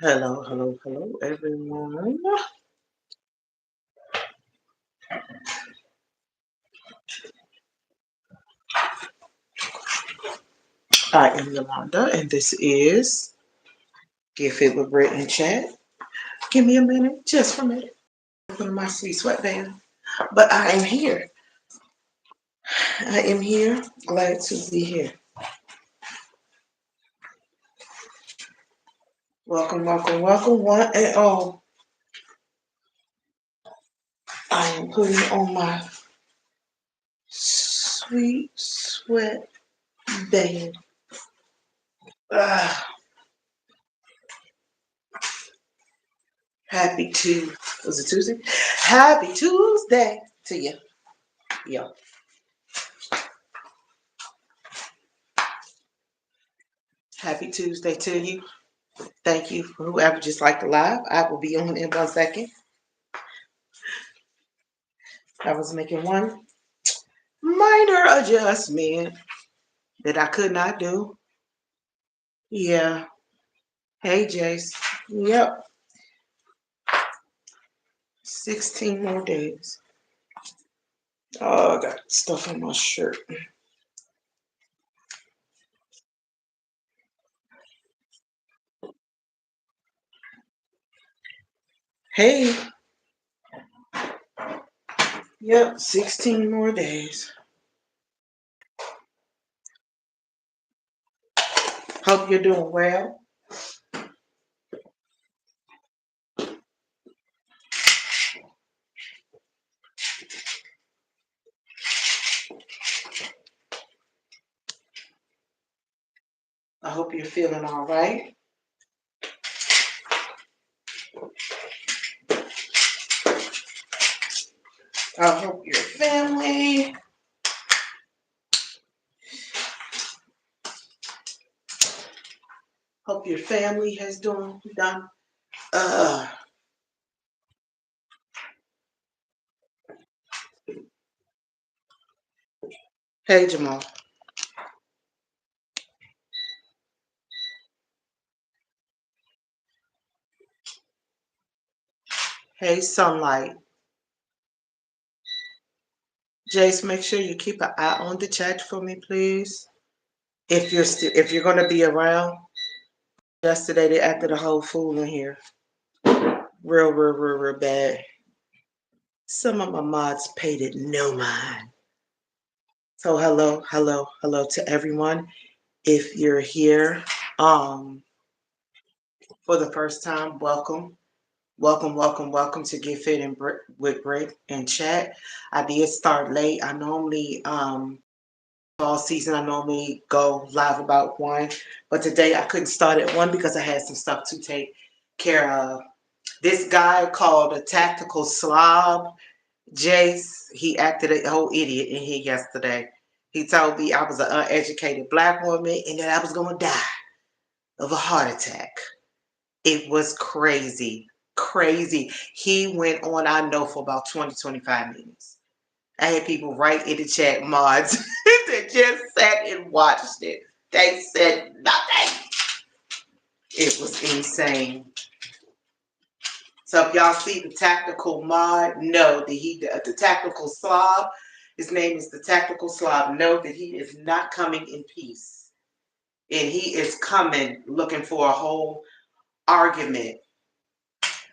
Hello, hello, hello, everyone. I am Yolanda, and this is Get Fit with Britt and Chat. Give me a minute, just for a minute. Open my sweet sweatband. But I am here. I am here. Glad to be here. Welcome, welcome, welcome, one and all. I am putting on my sweet sweatband. Ah, happy Tuesday. Was it Tuesday? Happy Tuesday to you. Yo. Happy Tuesday to you. Thank you for whoever just liked the live. I will be on in 1 second. I was making one minor adjustment that I could not do. Yeah. Hey, Jace. Yep. 16 more days. Oh, I got stuff on my shirt. Hey. Yep. 16 more days. Hope you're doing well. I hope you're feeling all right. I hope your family. Hope your family has done. Uh, hey, Jamal. Hey, Sunlight. Jace, make sure you keep an eye on the chat for me, please. If you're gonna be around. Yesterday they acted a whole fool in here. Real bad. Some of my mods paid it no mind. So hello to everyone. If you're here for the first time, welcome. Welcome to Get Fit and with Britt and Chat. I did start late. I normally all season I normally go live about 1, but today I couldn't start at 1 because I had some stuff to take care of. This guy called a tactical slob, Jace, he acted a whole idiot in here yesterday. He told me I was an uneducated black woman and that I was going to die of a heart attack. It was crazy. Crazy. He went on, I know, for about 20-25 minutes. I had people right in the chat, mods, that just sat and watched it. They said nothing. It was insane. So if y'all see the tactical mod, know that the tactical slob, his name is the tactical slob. Know that he is not coming in peace, and he is coming looking for a whole argument.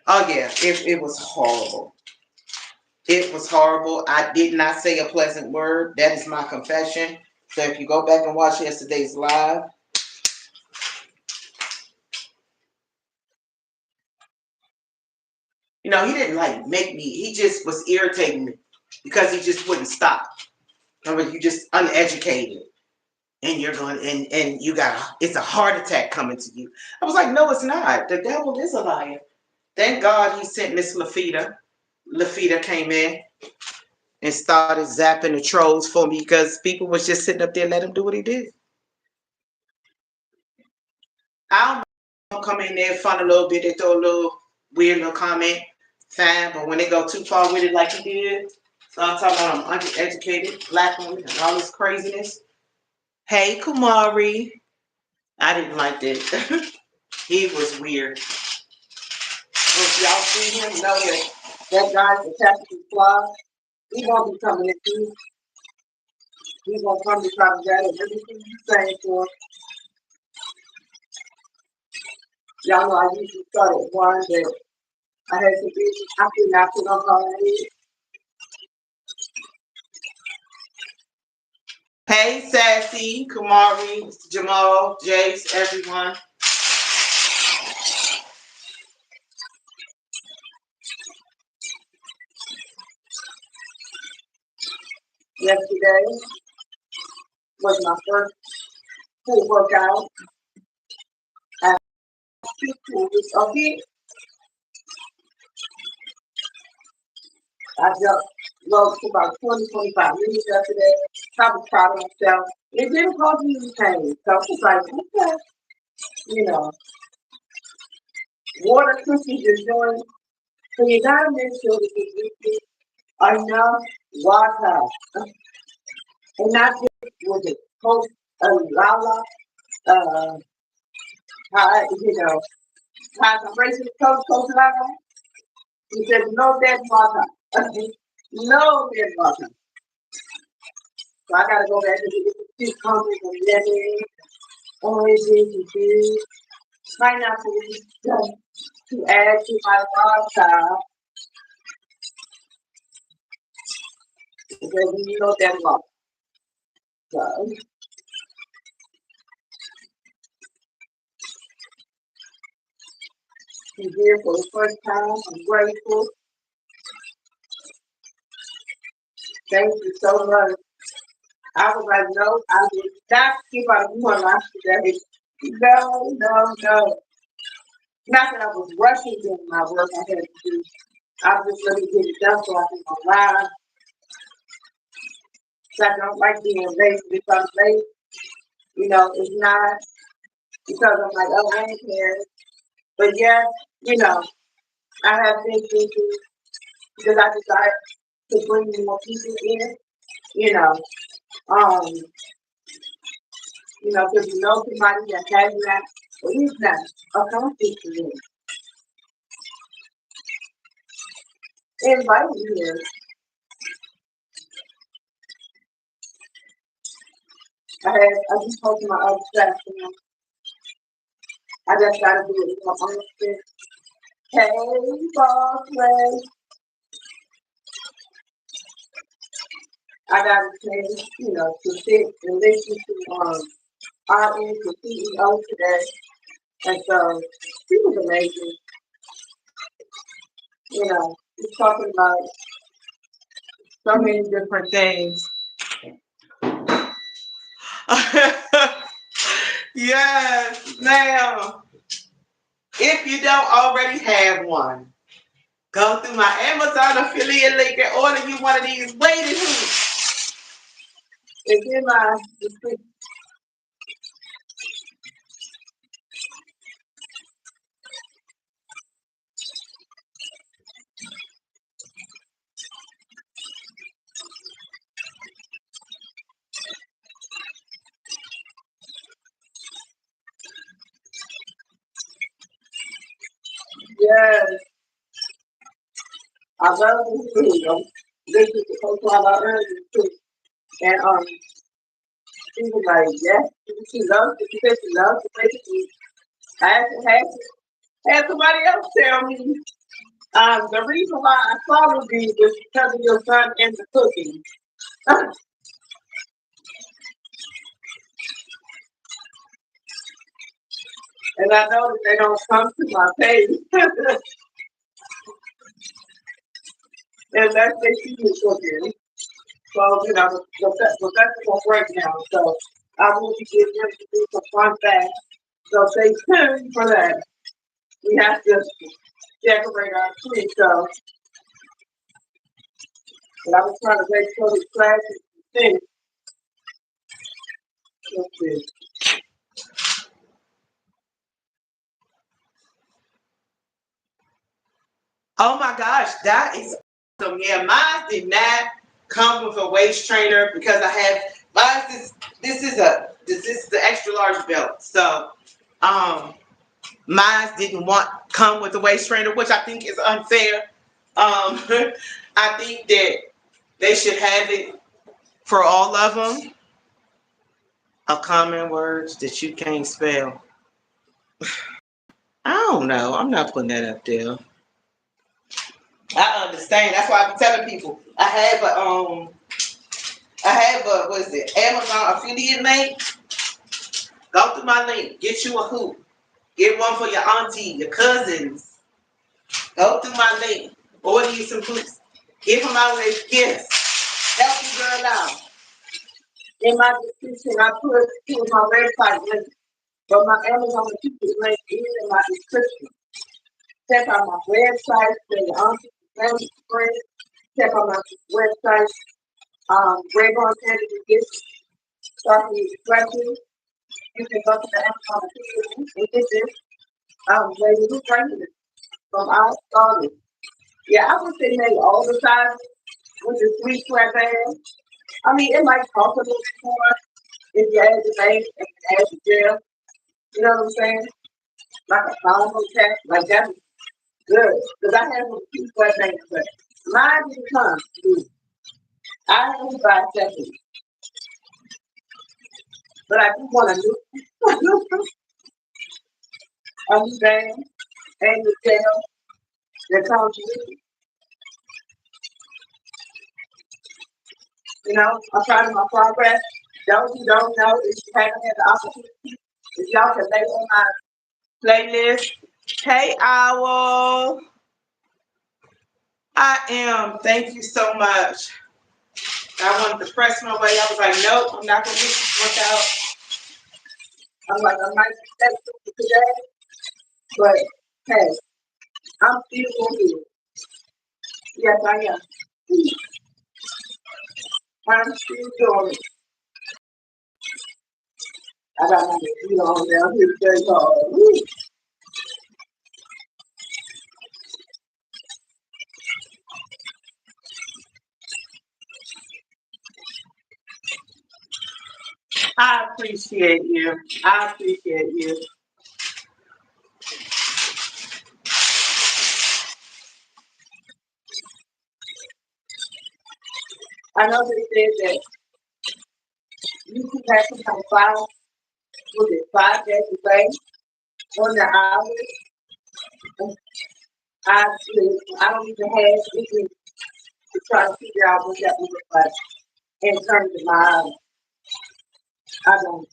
Oh yeah, it was horrible. It was horrible. I did not say a pleasant word. That is my confession. So if you go back and watch yesterday's live, he didn't like make me. He just was irritating me because he just wouldn't stop. I mean, you just uneducated. And you're going and you got it's a heart attack coming to you. I was like, no, it's not. The devil is a liar. Thank God he sent Miss Lafita. Lafita came in and started zapping the trolls for me because people was just sitting up there and let him do what he did. I don't come in there fun a little bit, they throw a little weird little comment, fine, but when they go too far with it like he did, so I'm talking about I'm uneducated black woman and all this craziness. Hey Kumari. I didn't like that. He was weird. If y'all see him, know that guy's attached to the fly. He won't be coming at you. He's gonna come to try to grab everything you saying for. Y'all know I usually start at one, but I had some issues. I could not put on my head. Hey, Sassy, Kamari, Jamal, Jace, everyone. Yesterday was my first full workout at 2 weeks. Okay, I just rode for about 20, 25 minutes yesterday. I was proud of myself. It didn't cause me any pain. So I was like, okay, you know, water cookies is doing. So you gotta make sure that you get enough water. And not just with it. Coach Lala, uh, concentration coach Lala. He said, no dead water. No dead water. So I gotta go back to the cucumbers and lemons, oranges and juice, pineapples to add to my water because we know that water. So he's here for the first time. I'm grateful. Thank you so much. I was like, no, I did not keep on doing my today. No, no, no. Not that I was rushing doing my work I had to do. I was just let me get it done so I can go live. So I don't like being late because late, it's not because I'm like, oh, I ain't here. But yeah, I have been thinking because I decided to bring more people in, you know, um, because somebody that has that, or is that a conflict to me. Invite you here. I just spoke to my other staff, I just gotta do it with my own spirit. Hey, boss lady. I got a chance, to sit and listen to our CEO today. And so he was amazing. He's talking about so many different things. Yes, now, if you don't already have one, go through my Amazon affiliate link and order you one of these waiting hoops. It's in my description. Yes, I love this video. This is the first one I heard too. And she was like, yeah, she loves it. She said she loves the way she eats. I had somebody else tell me the reason why I followed you was because of your son and the cooking. And I know that they don't come to my page unless they see you cooking. So, that's going right now. So I will be getting ready to do some fun facts. So stay tuned for that. We have to decorate our tree. So, but I was trying to make sure the class is finished. Let's see. Oh my gosh, that is awesome. Yeah, mine did not come with a waist trainer because I have mine is this is the extra large belt. So Mine didn't want come with the waist trainer, which I think is unfair. I think that they should have it for all of them. A common words that you can't spell. I don't know. I'm not putting that up there. I understand. That's why I'm telling people. I have a what is it? Amazon affiliate link. Go through my link. Get you a hoop. Get one for your auntie, your cousins. Go through my link. Order you some hoops. Give them out as gifts. Help you girl out. In my description, I put my website link. But my Amazon affiliate link is in my description. Check out my website for your auntie, family, friends. Check out my website. Greg on Canada Gifts. Starting with questions. You can go to the Amazon affiliate and get this. Lady who's right here from our started. Yeah, I would say maybe all the sizes with the sweet sweatband. I mean, it might cost a little bit more if you add the base and add the gel. You know what I'm saying? Like a polymer tech, like that's good. Because I have a few sweatbands, but mine didn't come. I only buy second, but I do want a new, a new band and the gel that comes with it. You know, I'm trying to my progress. Those who don't know, if you haven't had the opportunity, if y'all can lay on my playlist. Hey, Owl. I am. Thank you so much. I wanted to press my way. I was like, nope, I'm not going to get this workout. I'm like, I might be that today, but hey, I'm still going to do it. Yes, I am. I'm still doing it. I got my feet on down here today, so I appreciate you. I appreciate you. I know they said that you can have some kind of file with it 5 days a day on the hours. I I don't even have anything to try to figure out what that would look like in terms of my hours. I don't.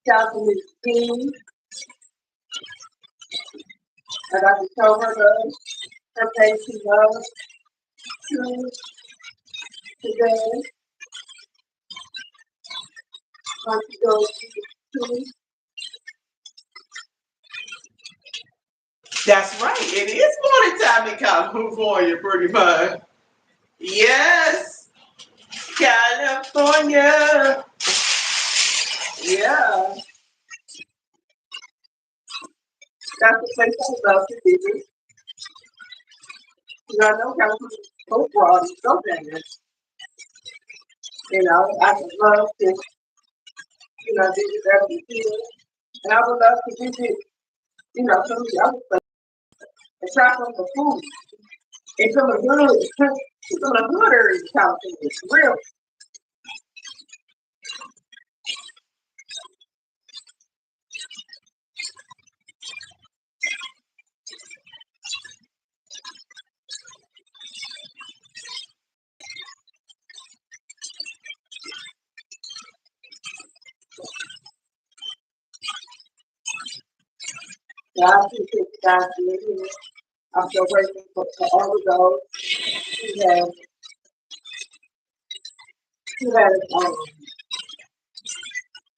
Shout to Miss King. I got to show her love. Her face she loves to today. Want to go to. That's right. It is morning time in California, pretty much. Yes, California. Yeah, that's the place I love to visit. You know, I know California is so broad and so famous. You know, I would love to, visit every year. And I would love to visit, some of the other places and try some of the food. And some of the good areas of California. It's real. Yeah, I appreciate you guys being here. I'm so grateful for all of those who have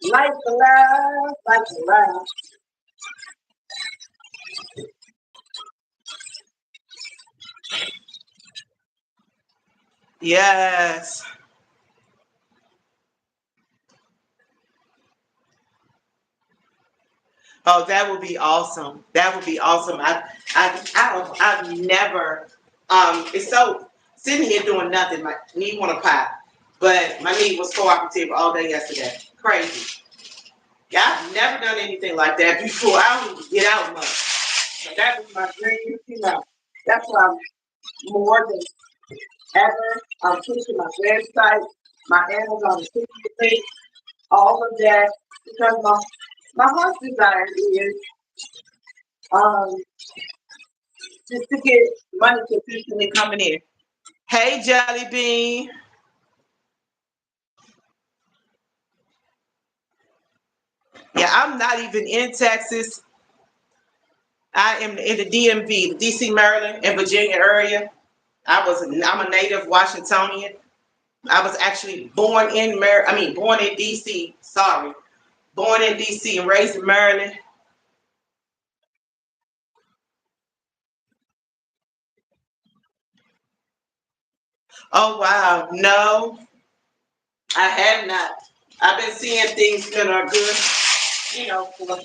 life alive, life alive. Yes. Oh, that would be awesome. That would be awesome. I've never. It's so sitting here doing nothing. My knee want to pop, but my knee was cooperative all day yesterday. Crazy. Yeah, I've never done anything like that before. I don't even get out much. But that was my dream, you know. That's why I'm more than ever. I'm pushing my website, my Amazon affiliate, all of that, because my heart's desire is um just to get money consistently coming in. Hey, Jelly Bean. Yeah, I'm not even in Texas. I am in the DMV, the DC, Maryland, and Virginia area. I'm a native Washingtonian. I was actually born in DC. Sorry, born in DC and raised in Maryland. Oh wow, no, I have not. I've been seeing things that are good, for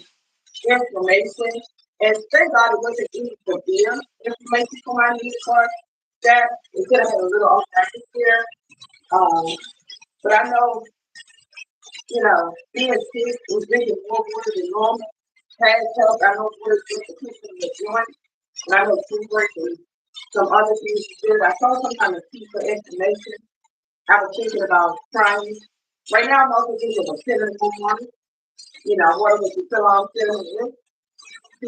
information. And thank God it wasn't even severe information for my news card. That it could have had a little off atmosphere. But I know, being sick was drinking more water than normal. Has helped. I know water is good for keeping the joint. And I know food break and some other things you did. I saw some kind of piece of information. I was thinking about trying. Right now, I'm also thinking of cinnamon water. Water with the fill on cinnamon to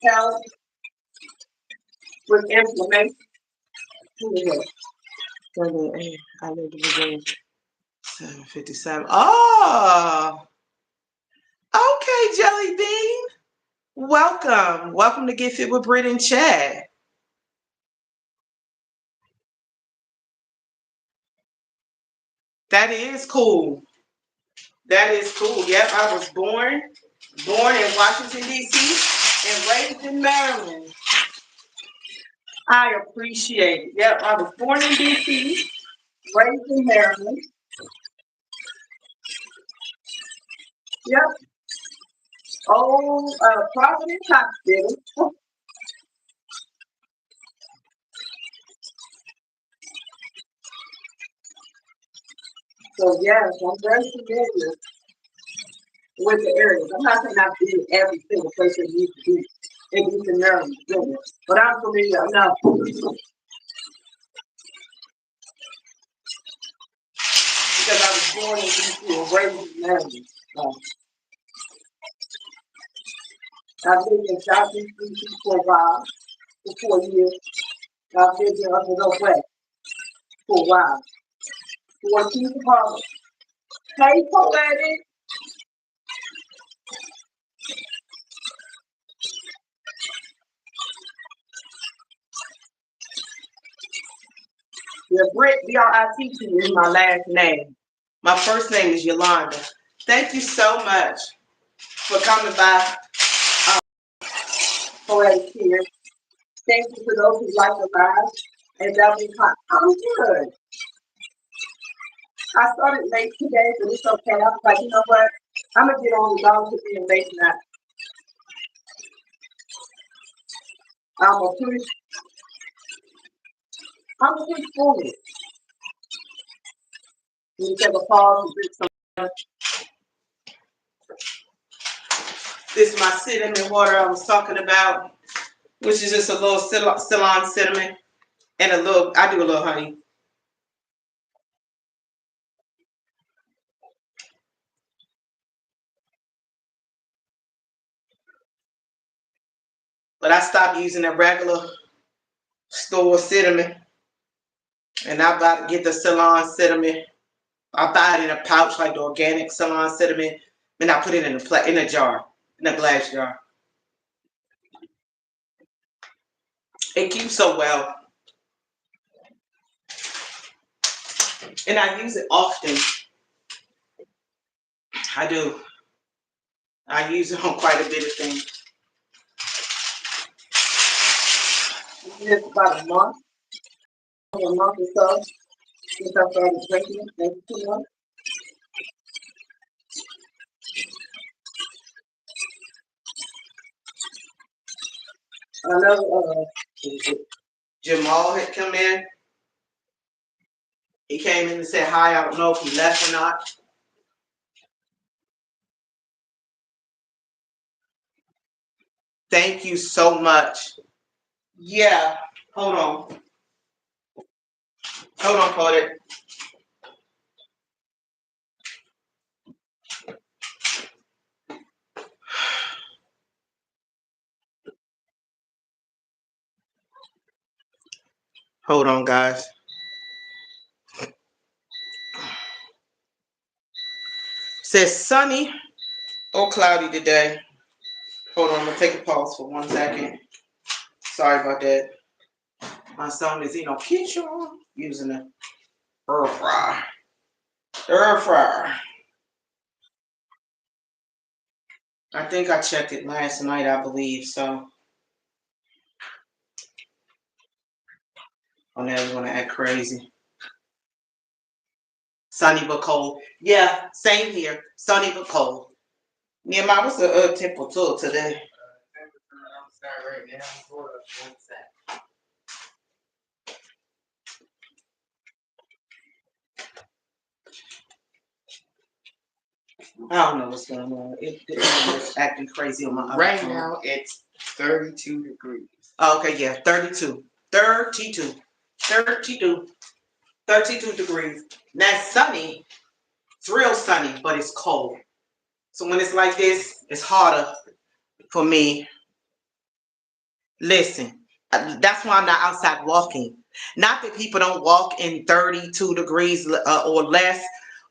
help with inflammation. I live in 757. Oh, okay, Jelly Bean. Welcome. Welcome to Get Fit with Britt and Chad. That is cool. That is cool. Yep, I was born in Washington, D.C. and raised in Maryland. I appreciate it. Yep, I was born in D.C., raised in Maryland. Yep. Oh, Providence Hospital. So, yes, I'm very familiar with the areas. I'm not saying I've been every single place that needs to be in Eastern Maryland, but I'm familiar enough because I was born in D.C. and raised in Maryland. I've lived in Southeast D.C. for a while, for 4 years. I've lived in up in the West for a while. 14 departments. Hey, poetic. Yeah, Britt, B-R-I-T-T is my last name. My first name is Yolanda. Thank you so much for coming by, poetic here. Thank you for those who like the live. And that was hot. I'm good. I started late today, but it's okay. I was like, you know what? I'm gonna get on the dog to being late tonight. I'm gonna push. I'm gonna push forward. Let me take a pause and drink some. This is my cinnamon water I was talking about, which is just a little Ceylon cinnamon and I do a little honey. But I stopped using the regular store cinnamon, and I about to get the Ceylon cinnamon. I buy it in a pouch like the organic Ceylon cinnamon, and I put it in a jar, in a glass jar. It keeps so well, and I use it often. I do. I use it on quite a bit of things. It's about a month or so since I started drinking it, maybe 2 months. I know Jamal had come in. He came in and said hi. I don't know if he left or not. Thank you so much. Yeah. Hold on. Hold on, Claudette. Hold on, guys. Says sunny or cloudy today. Hold on, I'm gonna take a pause for 1 second. Sorry about that. My son is in a kitchen using the air fryer. Air fryer. I think I checked it last night, I believe. So, I'm never gonna act crazy. Sunny but cold. Yeah, same here. Sunny but cold. Nehemiah, what's the temperature today? Temperature outside right now for 1 second. I don't know what's going on. It's acting crazy on my other Right phone. now, it's 32 degrees. Okay, yeah, 32. 32. 32. 32 degrees. Now it's sunny. It's real sunny, but it's cold. So when it's like this, it's harder for me. Listen, that's why I'm not outside walking. Not that people don't walk in 32 degrees or less,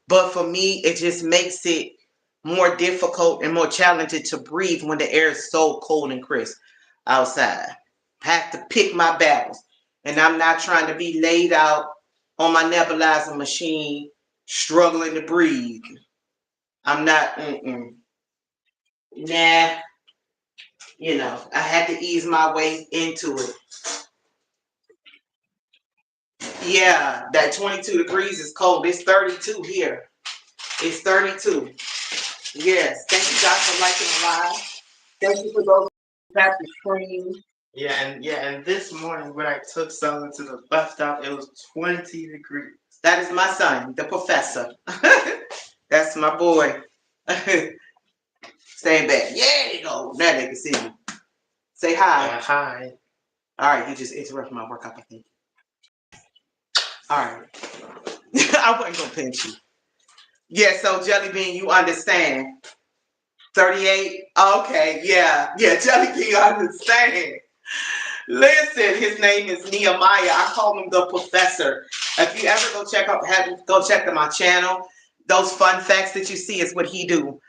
but for me, it just makes it more difficult and more challenging to breathe when the air is so cold and crisp outside. I have to pick my battles. And I'm not trying to be laid out on my nebulizer machine, struggling to breathe. I'm not, nah, I had to ease my way into it. Yeah, that 22 degrees is cold. It's 32 here. It's 32. Yes. Thank you guys for liking the live. Thank you for those who tapped the screen. And this morning when I took someone to the bus stop, it was 20 degrees. That is my son, the professor. That's my boy. Stand back. Yeah, you go. Now they can see you. Say hi. Hi. All right, you just interrupted my workout, I think. All right. I wasn't going to pinch you. Yeah, so Jelly Bean, you understand. 38? Okay, yeah. Yeah, Jelly Bean, I understand. Listen, his name is Nehemiah. I call him the professor. If you ever go check out my channel, those fun facts that you see is what he do.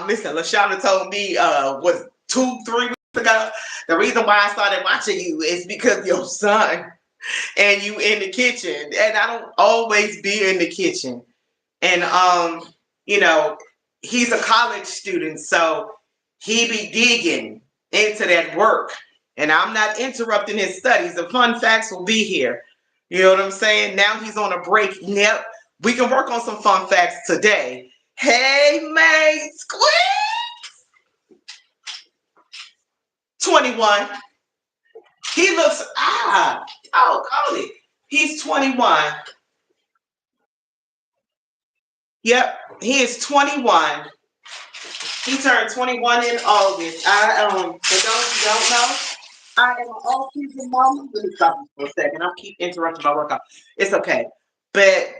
Listen, LaShawna told me was 2-3 weeks ago. The reason why I started watching you is because your son and you in the kitchen. And I don't always be in the kitchen. And he's a college student, so he be digging into that work. And I'm not interrupting his studies. The fun facts will be here. You know what I'm saying? Now he's on a break. Yep. We can work on some fun facts today. Hey, mate, squeeze. 21. He looks call it. He's 21. Yep, he is 21. He turned 21 in August. For those who don't know, I am an all-season mom. Let me stop this for a second. I'll keep interrupting my workout. It's okay. But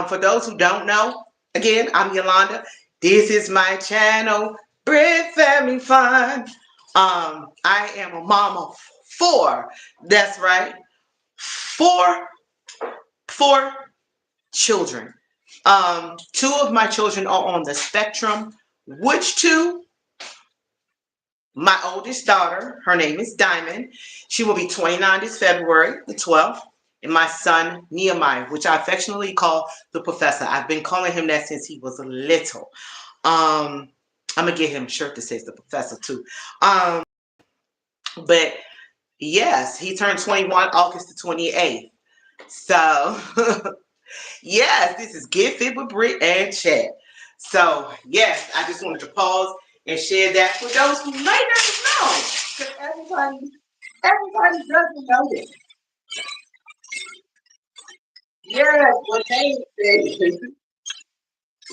for those who don't know, again, I'm Yolanda. This is my channel, Britt Family Fun. I am a mom of 4. That's right. 4 children. 2 of my children are on the spectrum. Which 2? My oldest daughter, her name is Diamond. She will be 29 this February, the 12th. And my son, Nehemiah, which I affectionately call the professor. I've been calling him that since he was little. I'm going to get him a shirt that says the professor too. But yes, he turned 21 August the 28th. So yes, this is Get Fit with Britt and Chat. So yes, I just wanted to pause and share that for those who might not know, because everybody doesn't know this. Yes, what they say.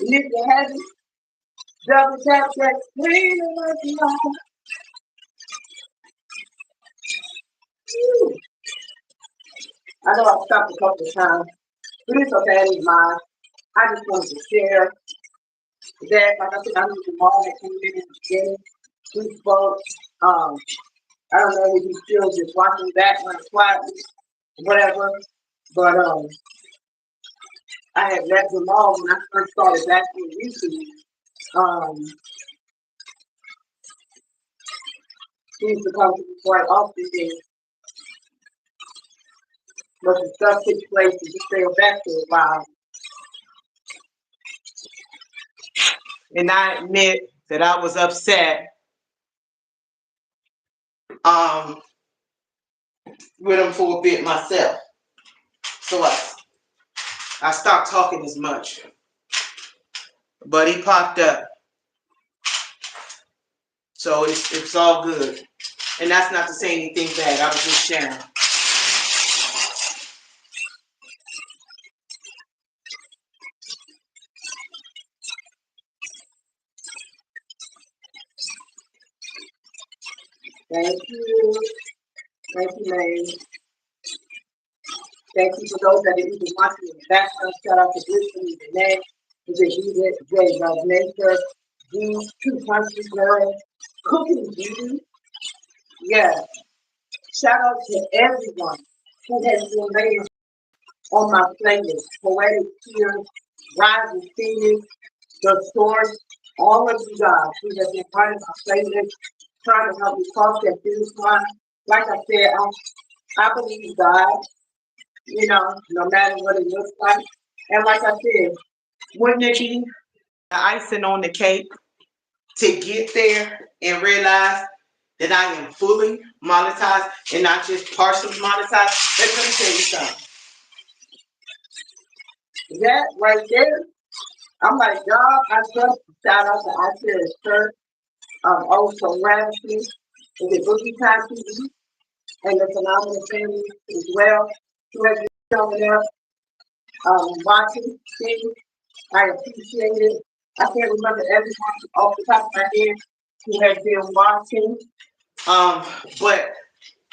Lift your heavy, double tap that screen and let you know. I know I've stopped a couple of times, but it's okay. I didn't mind. I just wanted to share that. Like I said, I knew the mom that came in the beginning. We spoke. Um, I don't know if he's still just watching back when it's quietly, whatever. But I had met them all when I first started back in YouTube. Um, he used to come to me quite often, and but the stuff takes place and just stay back for a while. And I admit that I was upset um, with him for a bit myself. So I stopped talking as much. But he popped up. So it's all good. And that's not to say anything bad. I was just sharing. Thank you. Thank you, May. Thank you for those that are even watching in the background. Shout out to Britt and Renee, who did music, Jay Love Nature, these two country girls, cooking beauty. Yeah. Shout out to everyone who has been waiting on my playlist. Poetic Tears, Rise and Phoenix, The Source, all of you guys who have been part of my playlist, trying to help me cross that finish line. Like I said, I believe God, no matter what it looks like. And like I said, Wouldn't it be the icing on the cake to get there and realize that I am fully monetized and not just partially monetized? Let me tell you something. that right there, I'm like, God, I trust you. Shout out to I Share Church, also Ramsey, and the Boogie Time TV, and the phenomenal family as well, who has been showing up, watching things. I appreciate it. I can't remember everyone off the top of my head who has been watching. But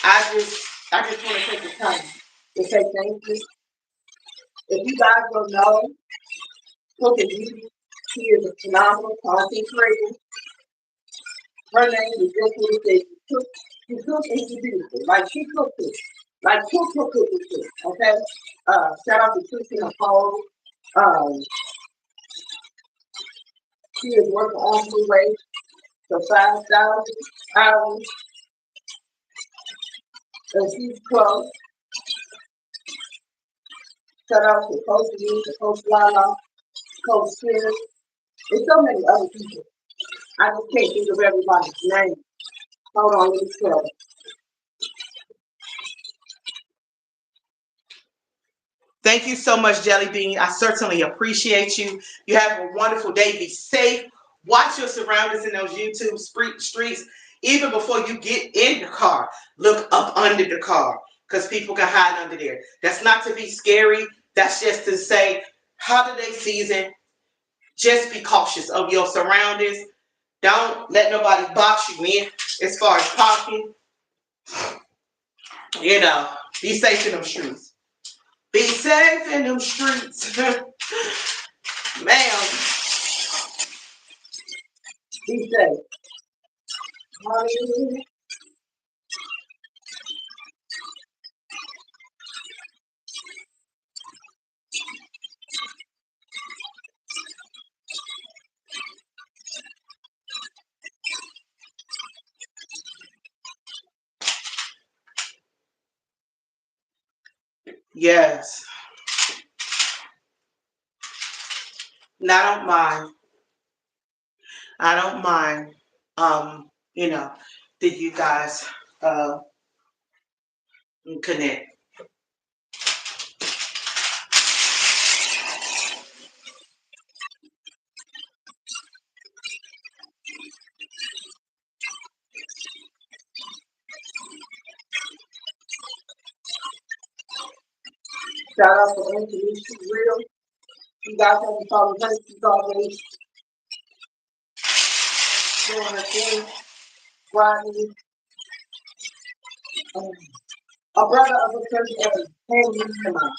I just want to take the time To say thank you. If you guys don't know, Cook and Beauty, she is a phenomenal content creator. Her name is just what it says. She cooks and she beautiful. Like she cooks it. Like cook it. Okay? Shout out to Christy Nicole. Um, she is working on her way to 5,000 hours. And she's close. Shout out to Coach Lee, Coach Lala, Coach Spears. There's so many other people. I just can't think of everybody's name. Hold on, let me tell you. Thank you so much, Jelly Bean. I certainly appreciate you. You have a wonderful day. Be safe. Watch your surroundings in those YouTube streets. Even before you get in the car, look up under the car because people can hide under there. That's not to be scary. That's just to say, holiday season, just be cautious of your surroundings. Don't let nobody box you in as far as parking. Be safe in them streets. Be safe in them streets. Ma'am. Be safe. Hallelujah. Yes. And I don't mind. I don't mind. You know, that you guys uh connect. Shout out to Anthony. She's real. You guys haven't followed her. She's always doing her thing. Friday. Um, A brother of a person came to come out.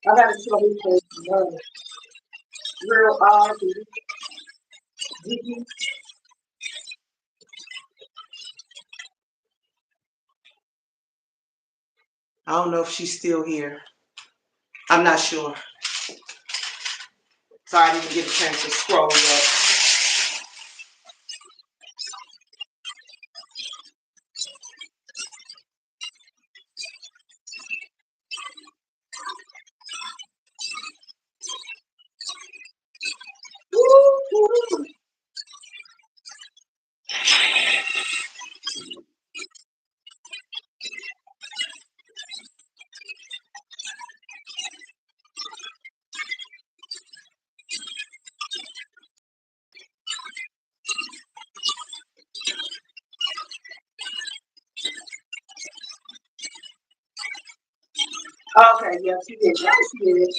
I gotta show his face. Real odd and Gigi. I don't know if she's still here. I'm not sure. So I didn't get a chance to scroll yet. Okay, yeah, she did. Yeah, she did.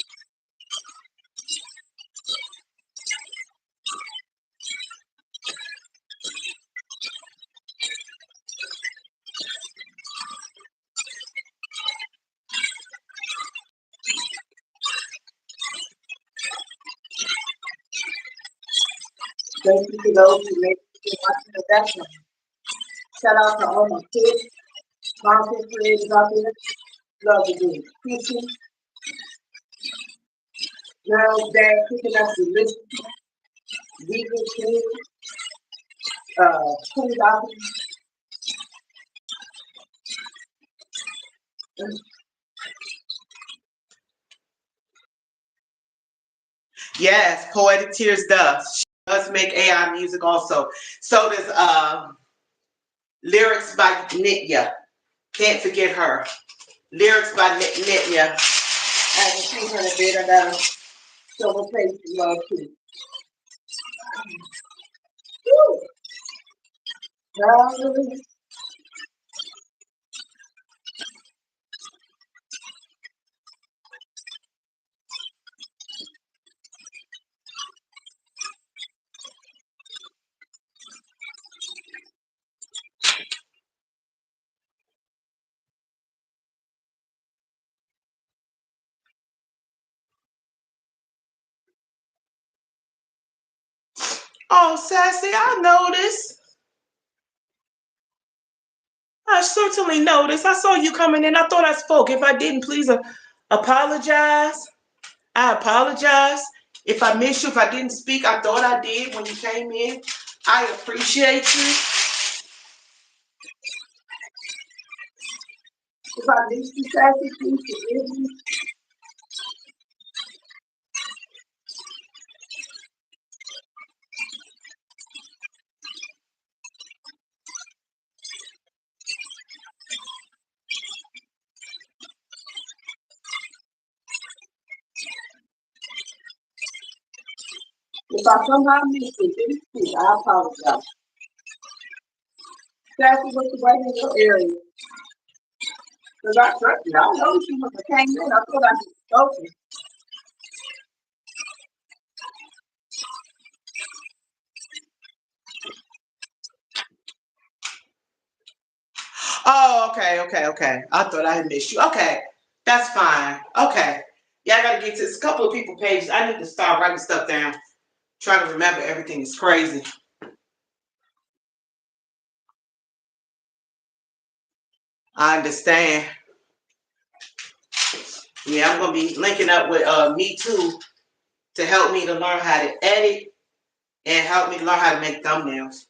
Thank you to those who made it watching the session. Shout out to all my kids, content creators out there. Love to do teaching, girls, dad, picking up the list, legal kids, police officers. Yes, Poetic Tears does. She does make AI music also. So does Lyrics by Nitya. Can't forget her. Lyrics by Nitya. I haven't seen her in a bit. I gotta show her face to love too. Woo! Hallelujah. Oh, Sassy, I noticed. I certainly noticed. I saw you coming in. I thought I spoke. If I didn't, please apologize. I apologize. If I missed you, if I didn't speak, I thought I did when you came in. I appreciate you. If I missed you, Sassy, please forgive me. If I somehow missed it, didn't speak, I apologize. Sassy, what's the weather in your area? Because I trust you. I know she must have came in. I thought I had spoken. Oh, okay. I thought I had missed you. Okay, that's fine. Okay. Yeah, I gotta get to this. A couple of people pages. I need to start writing stuff down. Trying to remember everything is crazy. I understand. Yeah, I'm gonna be linking up with Me Too to help me to learn how to edit and help me learn how to make thumbnails.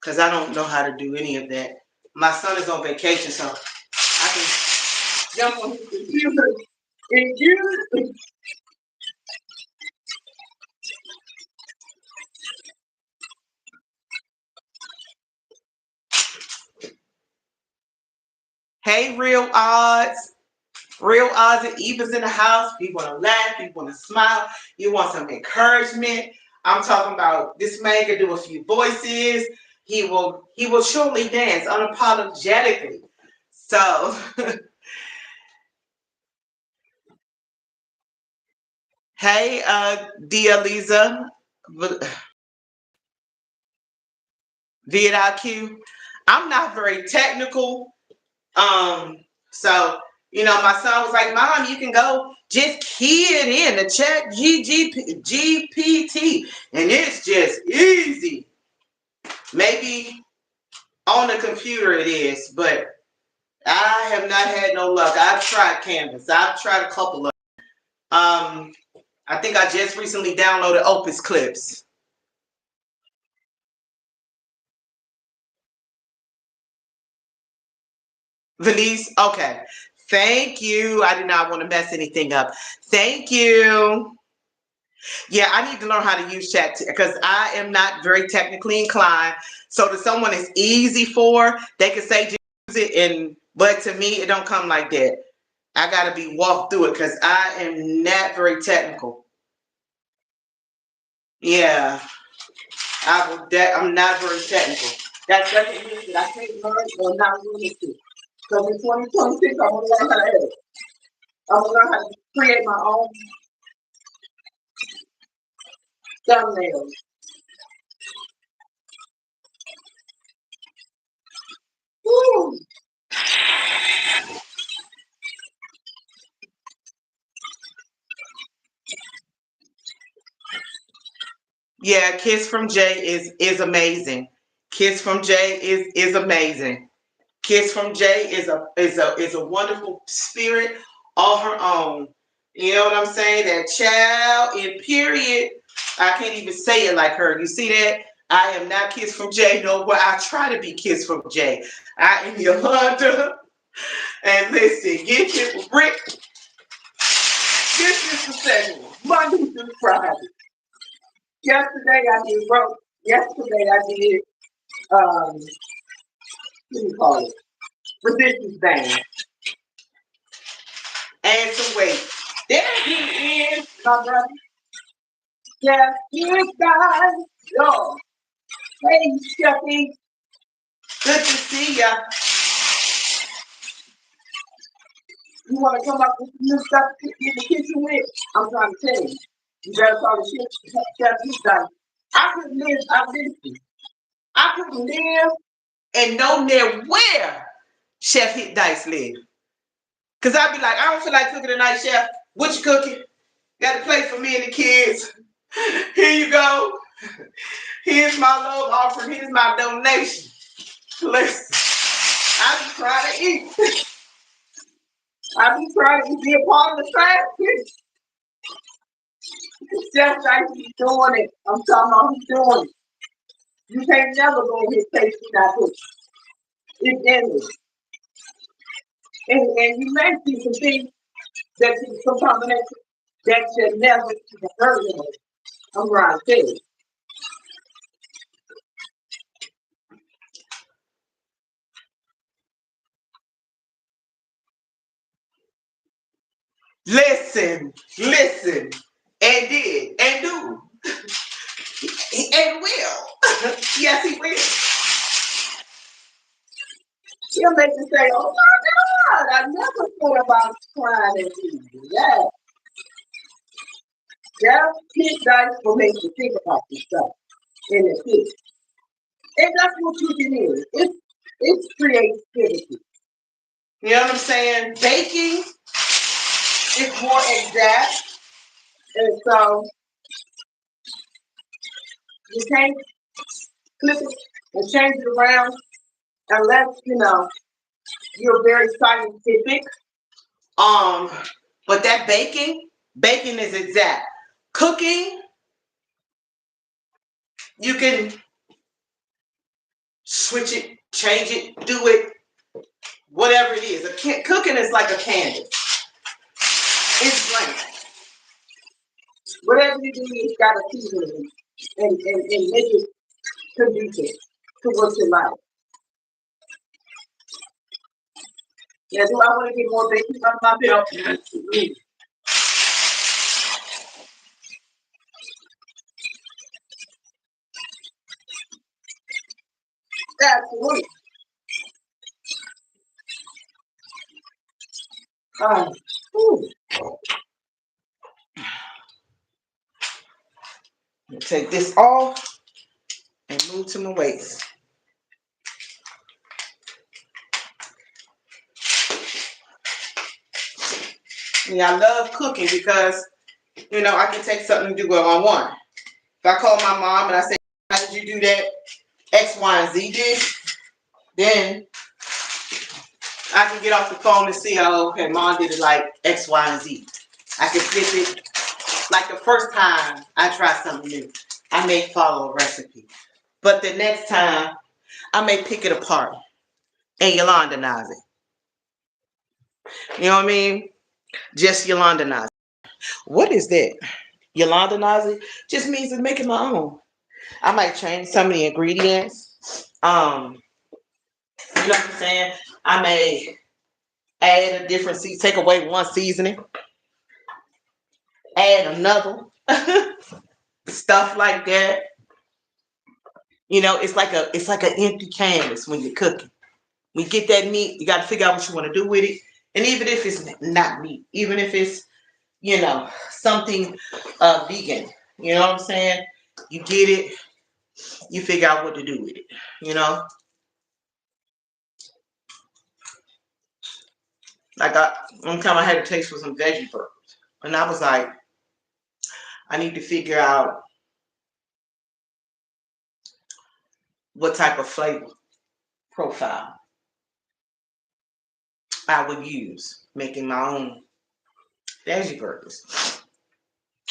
Cause I don't know how to do any of that. My son is on vacation, so I can Jump on his computer. And you, hey real odds. Real odds and evens in the house. People want to laugh. People want to smile. You want some encouragement. I'm talking about this man can do a few voices. He will surely dance unapologetically. So hey, Dia Lisa, VidIQ. I'm not very technical. Um, so My son was like, Mom, you can go just key it in the chat GPT, and it's just easy. Maybe on the computer it is, but I have not had no luck. I've tried Canvas. I've tried a couple of I think I just recently downloaded Opus Clips. Venice, okay. Thank you. I did not want to mess anything up. Thank you. Yeah, I need to learn how to use chat because I am not very technically inclined. So to someone it's easy for, they can say just use it, but to me it don't come like that. I gotta be walked through it because I am not very technical. Yeah, I'm not very technical. That's doesn't mean that I can't learn or not willing to. Because in 2026, I'm gonna learn how to edit. I'm gonna learn how to create my own thumbnails. Woo! Yeah, Kiss from Jay is amazing. Kiss from Jay is amazing. Kiss from Jay is a wonderful spirit all her own. You know what I'm saying? That child in period. I can't even say it like her. You see that? I am not Kiss from Jay. No, but I try to be Kiss from Jay. I am Yolanda. And listen, get your Britt. This is the second one. Monday through Friday. Yesterday I did rope. Yesterday I did what do you call it? Resistance band. And some weight. There he is. My brother. Yes, you guys. Yo. Hey, Shelby. Good to see ya. You want to come up with some new stuff to get in the kitchen with? I'm trying to tell you. You better call the shit. Chef guys. I couldn't live. I couldn't live. And know near where Chef Hit Dice live. Cause I'd be like, I don't feel like cooking tonight, Chef. What you cooking? Got a plate for me and the kids. Here you go. Here's my love offering. Here's my donation. Listen, I be trying to eat. I be trying to be a part of the family. Chef Dice be doing it. I'm talking about he's doing it. You can't never go in his face without cooking. It's endless. And you may see some things that you some combination that you never even heard of. I'm trying to tell you. Listen, and did, and do, and will. Yes, he will. She'll make you say, oh my God, I never thought about trying it. Yeah. Yeah, Pit Dice will make you think about this stuff in the pit. And that's what cooking is. It's creativity. You know what I'm saying? Baking is more exact. And so you can't flip it and change it around unless, you're very scientific. But that baking is exact. Cooking, you can switch it, change it, do it, whatever it is. Cooking is like a canvas. It's blank. Whatever you do, it's got to season it and make it conducive to what you like. Yeah, do I want to get more bacon on my belt? Absolutely. Ooh. Take this off and move to my waist. Yeah, I love cooking because, I can take something to do what I want. If I call my mom and I say, how did you do that X, Y, and Z dish? Then I can get off the phone and see, oh, okay, mom did it like X, Y, and Z. I can flip it. Like the first time I try something new, I may follow a recipe. But the next time, I may pick it apart and Yolanda knows it. You know what I mean? Just Yolanda knows it. What is that? Yolanda knows it just means it's making my own. I might change some of the ingredients. You know what I'm saying? I may add a different season, take away one seasoning, add another. Stuff like that. It's like an empty canvas when you're cooking. When you get that meat, you got to figure out what you want to do with it. And even if it's not meat, even if it's something vegan, you know what I'm saying? You get it, you figure out what to do with it. You know, like one time I had a taste for some veggie burgers, and I was like, I need to figure out what type of flavor profile I would use making my own veggie burgers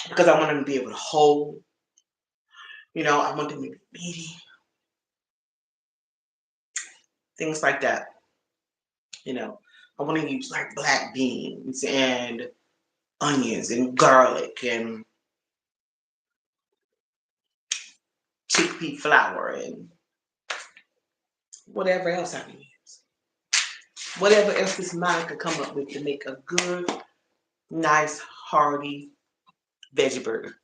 because I want them to be able to hold. I want them to be meaty, things like that. I want to use like black beans and onions and garlic and chickpea flour and whatever else I can use. Whatever else this mind could come up with to make a good, nice, hearty veggie burger.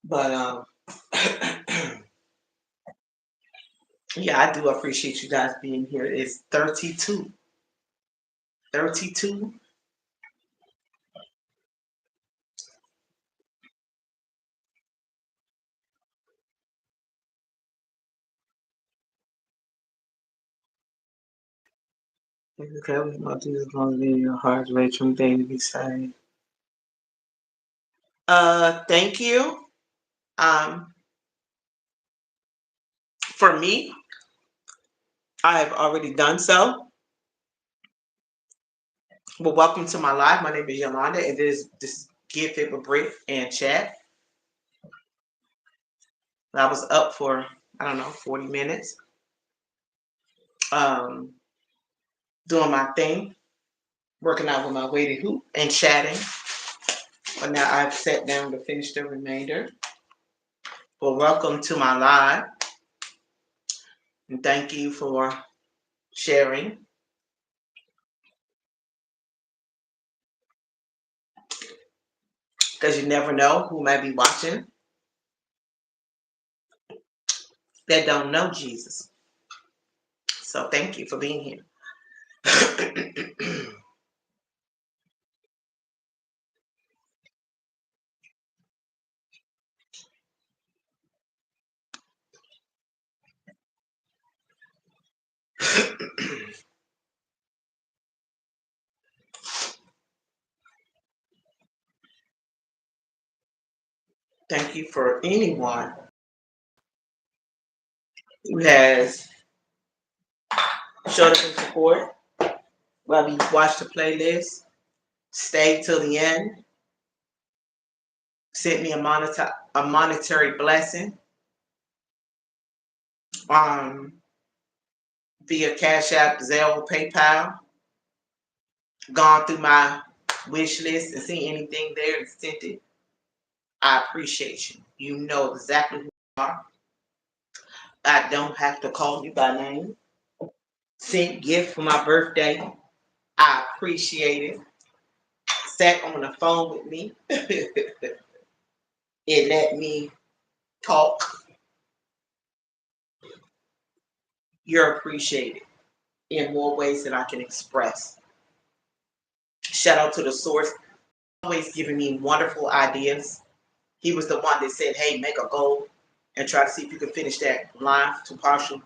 But yeah, I do appreciate you guys being here. It's 32. 32. Okay, we want to going to be your heart's rate from day to be saved. Thank you. Um, for me, I have already done so. Well, welcome to my live. My name is Yolanda, and this is Give It with Britt and Chat. I was up for, I don't know, 40 minutes, um, doing my thing, working out with my weighted hoop and chatting. But now I've sat down to finish the remainder. Well, welcome to my live, and thank you for sharing. Because you never know who might be watching that don't know Jesus. So thank you for being here. Thank you for anyone who has showed up in support while we watch the playlist, stay till the end, sent me a monetary blessing via Cash App, Zelle, PayPal, gone through my wish list and seen anything there and sent it. I appreciate you. You know exactly who you are. I don't have to call you by name. Sent gift for my birthday. I appreciate it. Sat on the phone with me. It let me talk. You're appreciated in more ways than I can express. Shout out to the source, always giving me wonderful ideas. He was the one that said, "Hey, make a goal and try to see if you can finish that live to partial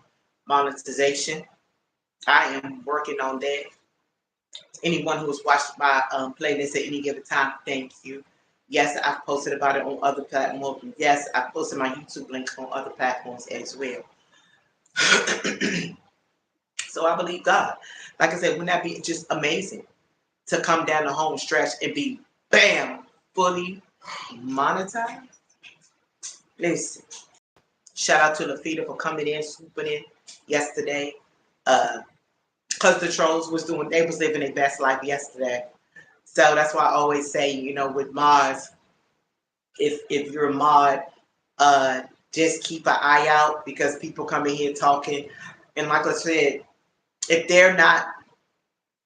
monetization." I am working on that. Anyone who has watched my playlist at any given time, thank you. Yes, I've posted about it on other platforms. Yes, I've posted my YouTube link on other platforms as well. So I believe God. Like I said, wouldn't that be just amazing to come down the home stretch and be bam, fully monetized? Listen, shout out to Lafita for coming in, swooping in yesterday. Cause the trolls was doing, they was living their best life yesterday. So that's why I always say, with mods, if you're a mod, uh, just keep an eye out because people come in here talking, and like I said, if they're not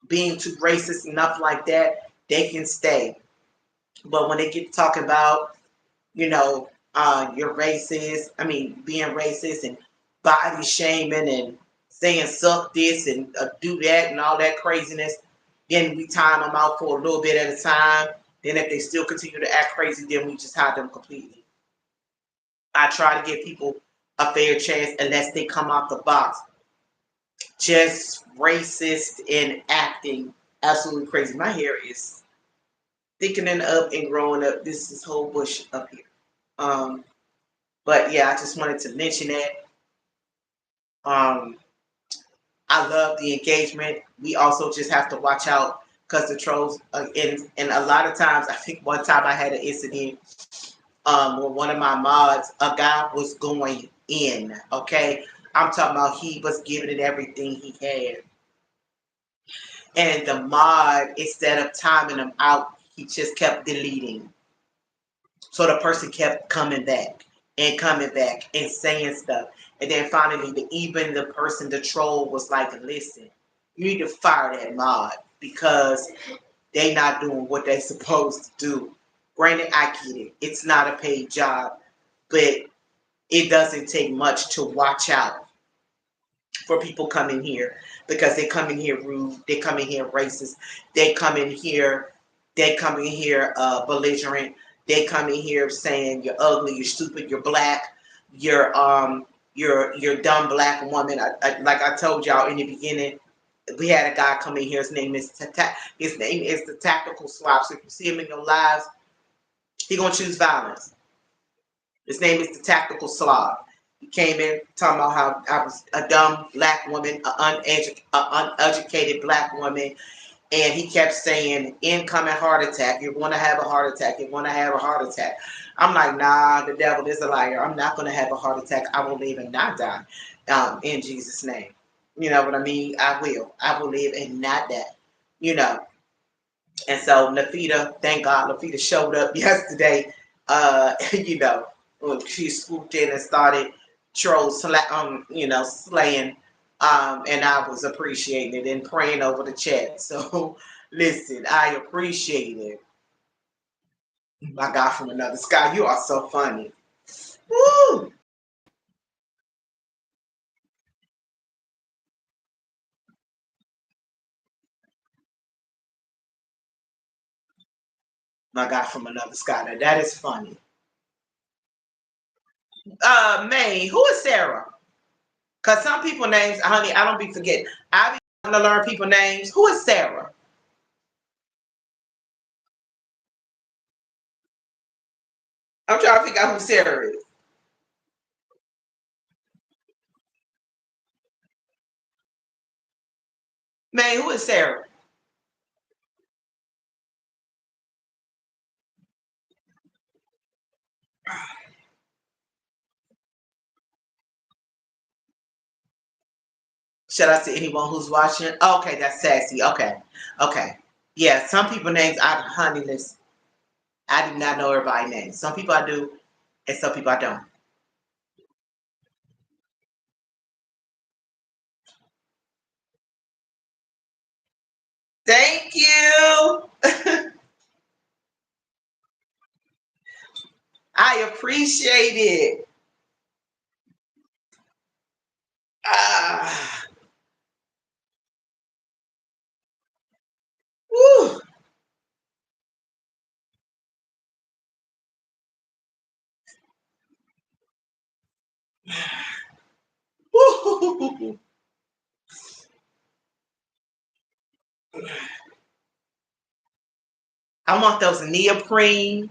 being too racist enough like that, they can stay. But when they get talking about, you're racist, I mean, being racist and body shaming and saying suck this and do that and all that craziness, then we time them out for a little bit at a time. Then if they still continue to act crazy, then we just hide them completely. I try to give people a fair chance unless they come out the box. Just racist and acting absolutely crazy. My hair is thickening up and growing up. This is whole bush up here. Um, but yeah, I just wanted to mention that. Um, I love the engagement. We also just have to watch out because the trolls, and a lot of times, I think one time I had an incident where one of my mods, a guy was going in, okay? I'm talking about he was giving it everything he had. And the mod, instead of timing him out, he just kept deleting. So the person kept coming back and saying stuff. And then finally, even the person, the troll, was like, listen, you need to fire that mod because they not doing what they supposed to do. Granted, I get it. It's not a paid job, but it doesn't take much to watch out for people coming here because they come in here rude, they come in here racist, they come in here belligerent, they come in here saying you're ugly, you're stupid, you're black, you're dumb black woman. Like I told y'all in the beginning, we had a guy come in here. His name is the Tactical Swap. So if you see him in your lives, he gonna choose violence. His name is the Tactical Slav. He came in talking about how I was a dumb black woman, an uneducated black woman, and he kept saying, incoming heart attack. You're going to have a heart attack. You're going to have a heart attack. I'm like, nah, the devil is a liar. I'm not going to have a heart attack. I will live and not die in Jesus' name. You know what I mean? I will. I will live and not die. You know. And so Lafita, thank God, Lafita showed up yesterday. When she swooped in and started slaying. And I was appreciating it and praying over the chat. So listen, I appreciate it. My God from another sky, you are so funny. Woo! My God from another sky. Now that is funny. May, who is Sarah? Cause some people names, honey, I don't be forgetting. I be trying to learn people names. Who is Sarah? I'm trying to figure out who Sarah is. May, who is Sarah? Shout out to anyone who's watching. Okay, that's sassy. Okay. Okay. Yeah, some people names honey, listen. I do not know everybody's name. Some people I do, and some people I don't. Thank you. I appreciate it. Ah, woo. I want those neoprene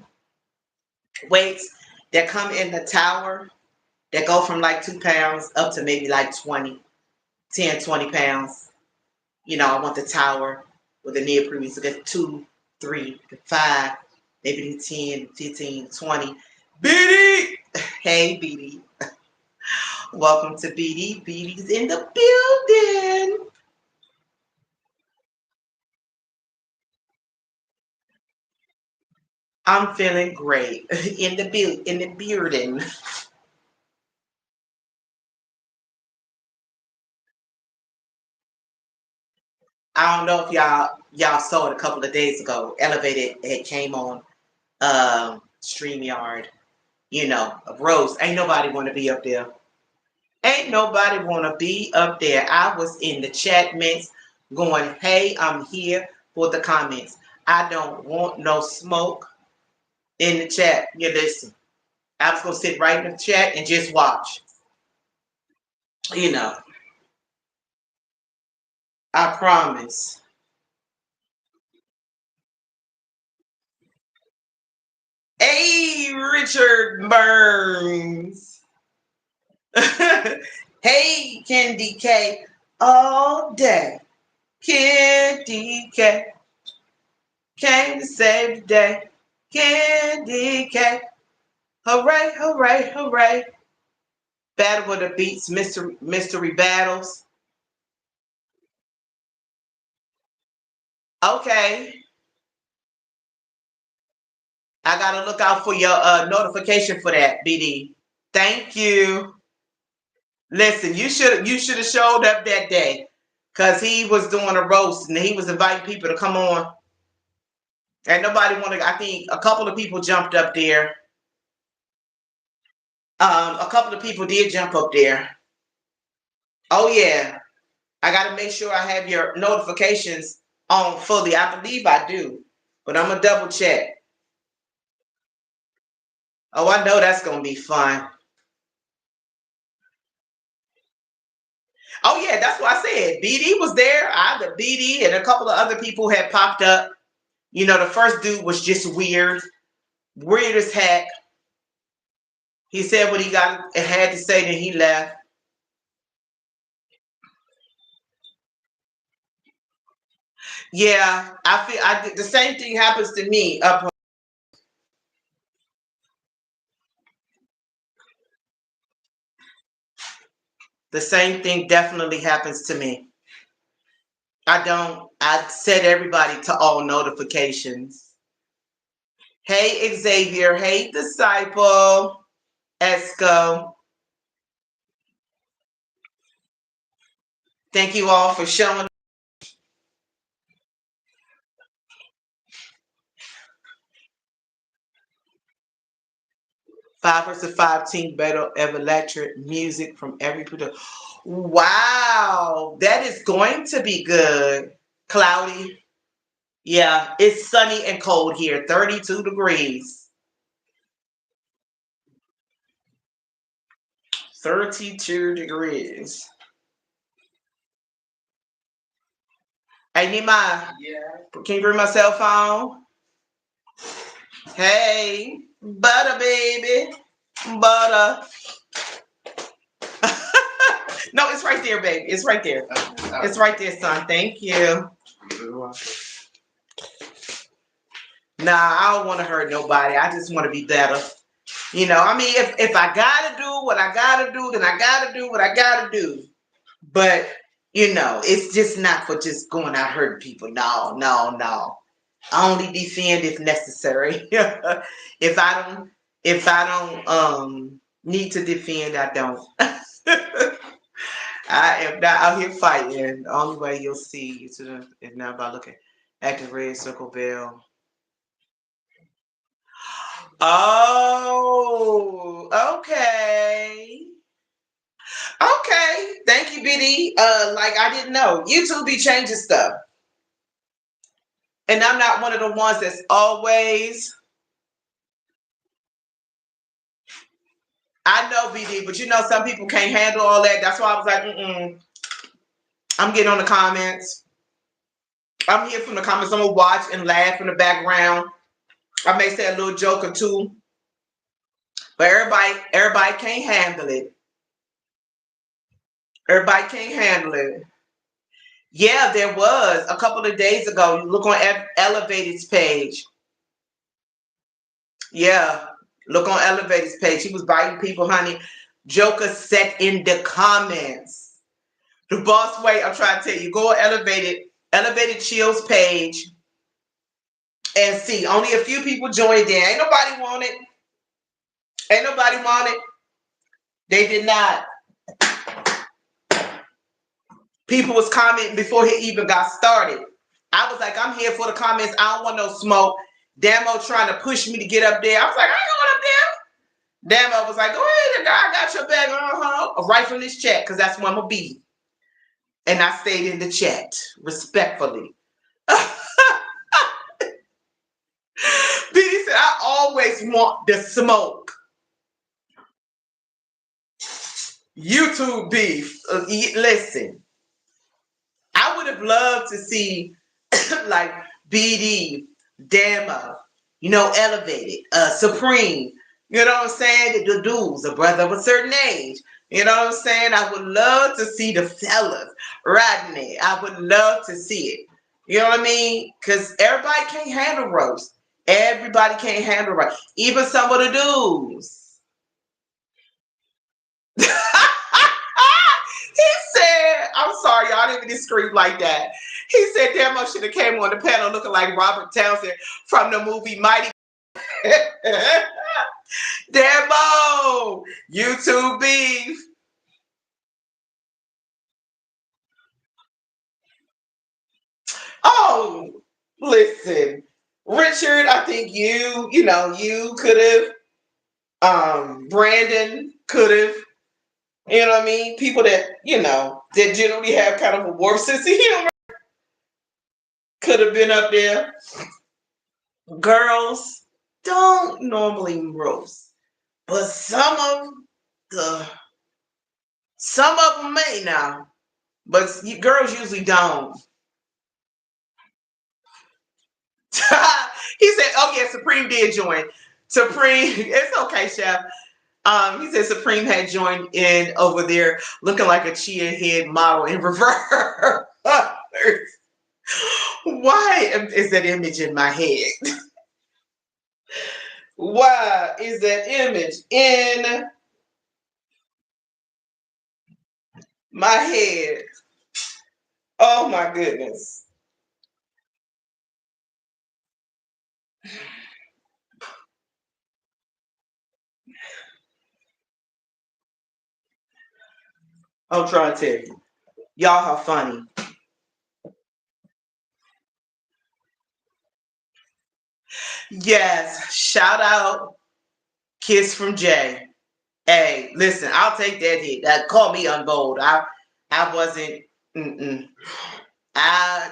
weights that come in the tower that go from like 2 pounds up to maybe like 20, 10, 20 pounds. I want the tower with the neoprene. So get 2, 3, 5, maybe 10, 15, 20. BD! Hey, BD. Welcome to BD. BD's in the building. I'm feeling great. In the building. I don't know if y'all saw it a couple of days ago. Elevated it came on StreamYard. Rose. Ain't nobody want to be up there. Ain't nobody want to be up there. I was in the chat mints going, hey, I'm here for the comments. I don't want no smoke in the chat. You listen. I was going to sit right in the chat and just watch. I promise. Hey, Richard Burns. Hey, Candy K. All day. Candy K. Came to save the day. Candy K. Hooray, hooray, hooray. Battle of the Beats, mystery battles. Okay. I gotta look out for your notification for that, BD. Thank you. Listen, you should have showed up that day, cause he was doing a roast and he was inviting people to come on. And nobody wanted. I think a couple of people jumped up there. A couple of people did jump up there. Oh yeah, I gotta make sure I have your notifications on fully. I believe I do, but I'm gonna double check. Oh, I know that's gonna be fun. Oh yeah, that's what I said. BD was there. The BD and a couple of other people had popped up. The first dude was just weird as heck. He said what he had to say, then he left. Yeah, I feel the same thing happens to me up. The same thing definitely happens to me. I set everybody to all notifications. Hey, Xavier. Hey, Disciple. Esco. Thank you all for showing. 5 vs. 5 team battle of electric music from every producer. Wow, that is going to be good. Cloudy. Yeah, it's sunny and cold here. 32 degrees. 32 degrees. Hey, Nima. Yeah. Can you bring my cell phone? Hey, butter, baby. Butter. No, it's right there, baby. It's right there. It's right there, son. Thank you. Nah, I don't want to hurt nobody. I just want to be better. I mean, if I gotta do what I gotta do, then I gotta do what I gotta do. But it's just not for just going out hurting people. No, no, no. I only defend if necessary. If I don't need to defend, I don't. I am not out here fighting. The only way you'll see is now by looking at the red circle bell. Oh, okay. Okay. Thank you, BD. Like I didn't know. YouTube be changing stuff. And I'm not one of the ones that's always I know, BD, but you know some people can't handle all that. That's why I was like, I'm getting on the comments. I'm here from the comments. I'm gonna watch and laugh in the background. I may say a little joke or two, but everybody can't handle it. Everybody can't handle it. Yeah, there was a couple of days ago. You look on Elevated's page. Yeah, look on Elevated's page. He was biting people, honey. Joker said in the comments. The boss way, I'm trying to tell you, go on Elevated Chill's page and see. Only a few people joined in. Ain't nobody want it. Ain't nobody want it. They did not. People was commenting before he even got started. I was like, I'm here for the comments. I don't want no smoke. Damo trying to push me to get up there. I was like, I ain't going up there. Damo was like, go ahead, I got your bag. Right from this chat, because that's where I'm going to be. And I stayed in the chat, respectfully. BD said, I always want the smoke. YouTube beef. Listen, I would have loved to see like BD, Damo, Elevated, Supreme. You know what I'm saying? The dudes, a brother of a certain age. You know what I'm saying? I would love to see the fellas riding it. I would love to see it. You know what I mean? Because everybody can't handle roast. Everybody can't handle roast. Even some of the dudes. He said, I'm sorry, y'all didn't even scream like that. He said, Damo should have came on the panel looking like Robert Townsend from the movie Mighty. Damo, YouTube beef. Oh, listen, Richard, I think you could have, Brandon could have, you know what I mean? People that, that generally have kind of a warped sense of humor could have been up there. Girls don't normally roast, but some of them may now, but girls usually don't. He said, "Oh yeah, Supreme did join. Supreme, it's okay, Chef. He said Supreme had joined in over there, looking like a chia head model in reverse. Why is that image in my head? Why is that image in my head? Oh my goodness." I'm trying to tell you. Y'all how funny. Yes, shout out Kiss from Jay. Hey, listen, I'll take that hit. That call me unbold. I wasn't.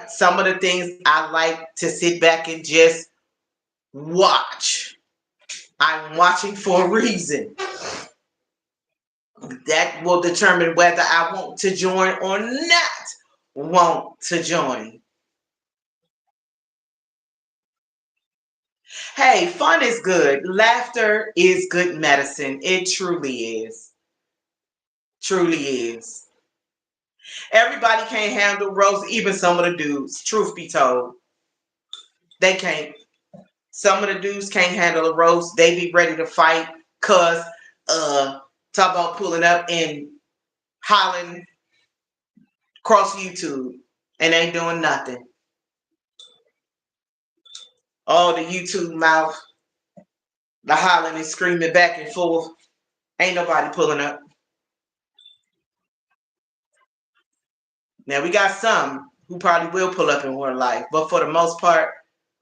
Some of the things I like to sit back and just watch. I'm watching for a reason. That will determine whether I want to join or not want to join. Hey, fun is good. Laughter is good medicine. It truly is. Truly is. Everybody can't handle roast, even some of the dudes. Truth be told, they can't. Some of the dudes can't handle a roast. They be ready to fight, cuss, talk about pulling up and hollering across YouTube and ain't doing nothing. All the YouTube mouth, the hollering and screaming back and forth. Ain't nobody pulling up. Now we got some who probably will pull up in real life, but for the most part,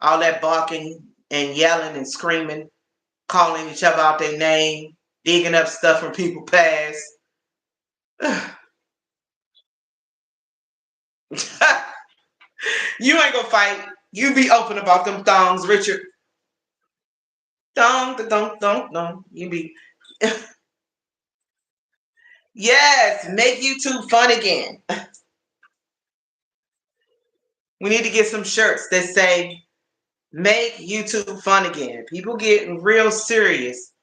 all that barking and yelling and screaming, calling each other out their name, digging up stuff from people past. You ain't gonna fight. You be open about them thongs, Richard. Dong, dong, dong, dong. You be. Yes, make YouTube fun again. We need to get some shirts that say, make YouTube fun again. People getting real serious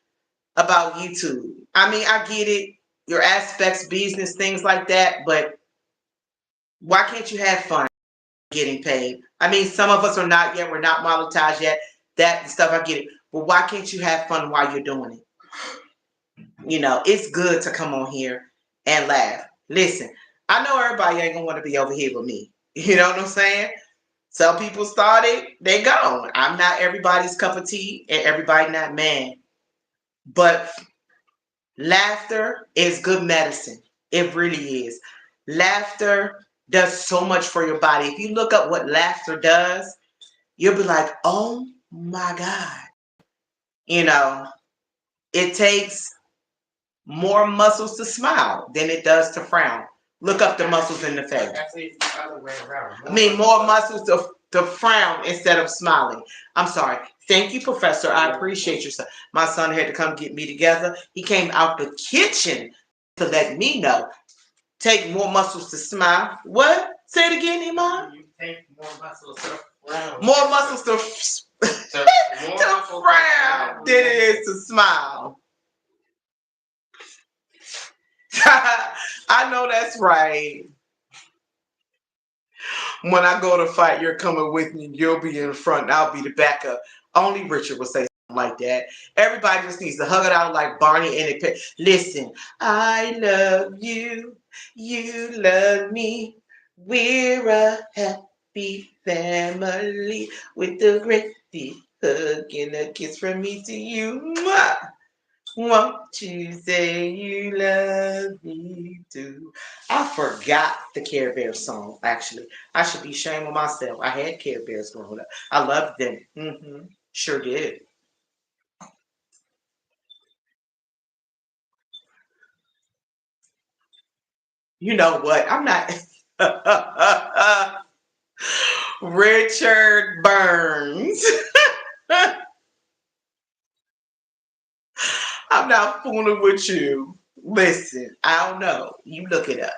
about YouTube. I mean, I get it, your aspects, business, things like that, but why can't you have fun getting paid? I mean, some of us are not yet, we're not monetized yet, that stuff, I get it. But why can't you have fun while you're doing it? You know, it's good to come on here and laugh. Listen, I know everybody ain't gonna want to be over here with me. You know what I'm saying? Some people started, they gone. I'm not everybody's cup of tea and everybody not mad. But laughter is good medicine. It really is. Laughter does so much for your body. If you look up what laughter does, you'll be like, oh my God. You know, it takes more muscles to smile than it does to frown. Look up the muscles in the face. Actually, it's the other way around. I mean, more muscles to frown instead of smiling. I'm sorry. Thank you, Professor. I appreciate your son. My son had to come get me together. He came out the kitchen to let me know. Take more muscles to smile. What? Say it again, Iman. You take more muscles to frown. More muscles to frown than it is to smile. I know that's right. When I go to fight, you're coming with me. You'll be in front, and I'll be the backup. Only Richard would say something like that. Everybody just needs to hug it out like Barney and it. Listen, I love you. You love me. We're a happy family with a great big hug and a kiss from me to you. Mwah! Won't you say you love me too? I forgot the Care Bears song, actually. I should be ashamed of myself. I had Care Bears growing up. I loved them. Sure did. You know what? I'm not. Richard Burns. I'm not fooling with you. Listen, I don't know. You look it up.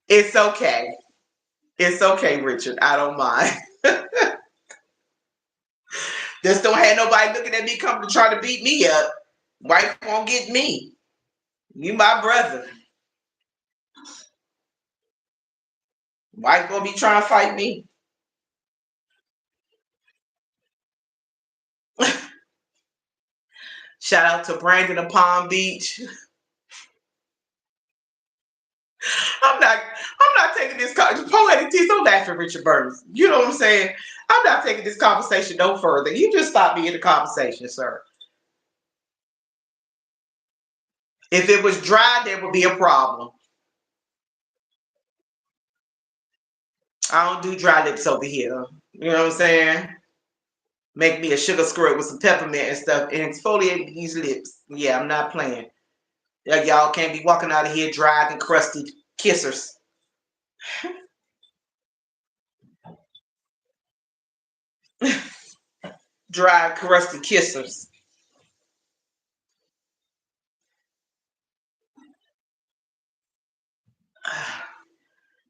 It's okay. It's okay, Richard. I don't mind. Just don't have nobody looking at me coming to try to beat me up. Wife won't get me. You my brother. Wife gonna be trying to fight me. Shout out to Brandon of Palm Beach. I'm not taking this poetic tease. Don't laugh at Richard Burns. You know what I'm saying? I'm not taking this conversation no further. You just stop me in the conversation, sir. If it was dry, there would be a problem. I don't do dry lips over here. You know what I'm saying? Make me a sugar squirt with some peppermint and stuff and exfoliate these lips. Yeah, I'm not playing. Y'all can't be walking out of here dry and crusty kissers. Dry, crusty kissers.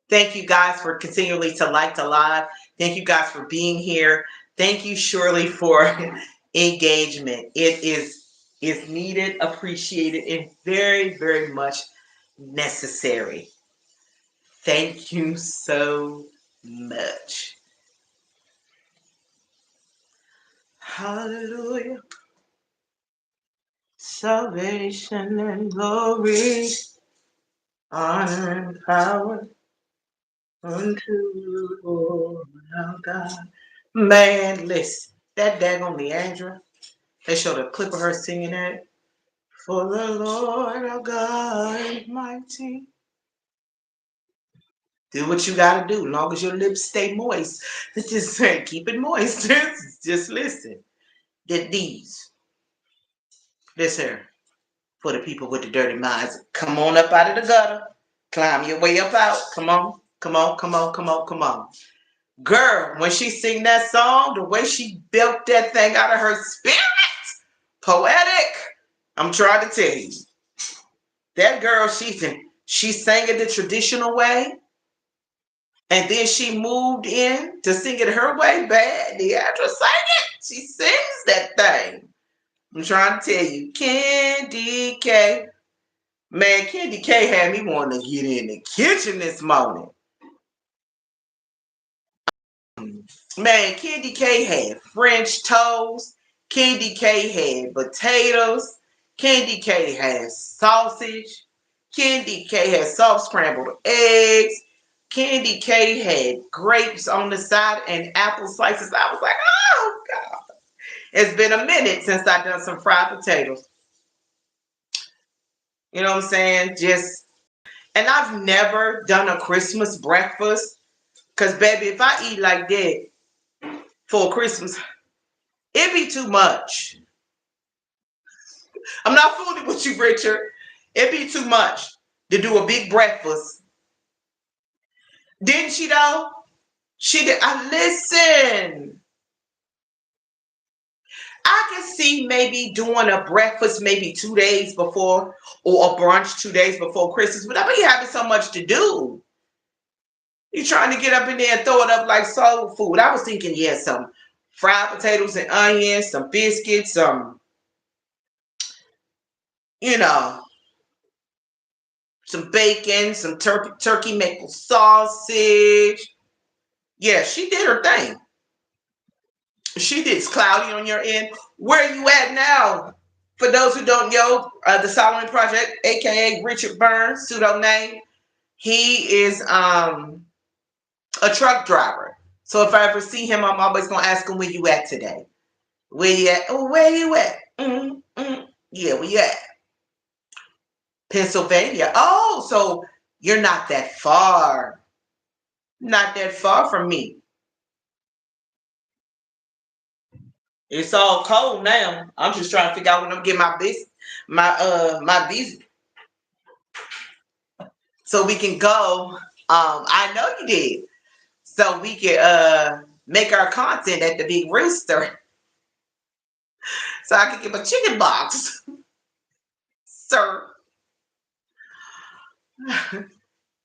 Thank you guys for continually to like the live. Thank you guys for being here. Thank you, Shirley, for engagement. It is needed, appreciated, and very, very much necessary. Thank you so much. Hallelujah. Salvation and glory, honor and power unto the Lord our God. Man, listen, that daggone Leandra, they showed a clip of her singing that. For the Lord our God is mighty. Do what you gotta do, as long as your lips stay moist. Just say, keep it moist. Just listen. These. This here. For the people with the dirty minds. Come on up out of the gutter. Climb your way up out. Come on. Come on, come on, come on, come on. Girl, when she sing that song, the way she built that thing out of her spirit. Poetic. I'm trying to tell you. That girl, she sang it the traditional way. And then she moved in to sing it her way. Bad. Deandra sang it. She sings that thing. I'm trying to tell you. Candy K. Man, Candy K had me wanting to get in the kitchen this morning. Man, Candy K had French toast. Candy K had potatoes. Candy K had sausage. Candy K had soft scrambled eggs. Candy K had grapes on the side and apple slices. I was like, oh God. It's been a minute since I done some fried potatoes. You know what I'm saying? And I've never done a Christmas breakfast. Cause baby, if I eat like that for Christmas, it'd be too much. I'm not fooling with you, Richard. It'd be too much to do a big breakfast. Didn't she though? She did. I listen. I can see maybe doing a breakfast maybe 2 days before or a brunch 2 days before Christmas, but I be having so much to do. You trying to get up in there and throw it up like soul food. I was thinking, yeah, some fried potatoes and onions, some biscuits, you know, some bacon, some turkey maple sausage. Yeah, she did her thing. She did. It's cloudy on your end. Where are you at now? For those who don't know, the Solomon Project, aka Richard Burns, pseudo name, he is a truck driver. So if I ever see him, I'm always gonna ask him where you at today. Where you at? Oh, where you at? Yeah, where you at? Pennsylvania. Oh, so you're not that far. Not that far from me. It's all cold now. I'm just trying to figure out when I'm getting my visa so we can go. I know you did. So we can make our content at the Big Rooster. So I can get my chicken box. Sir.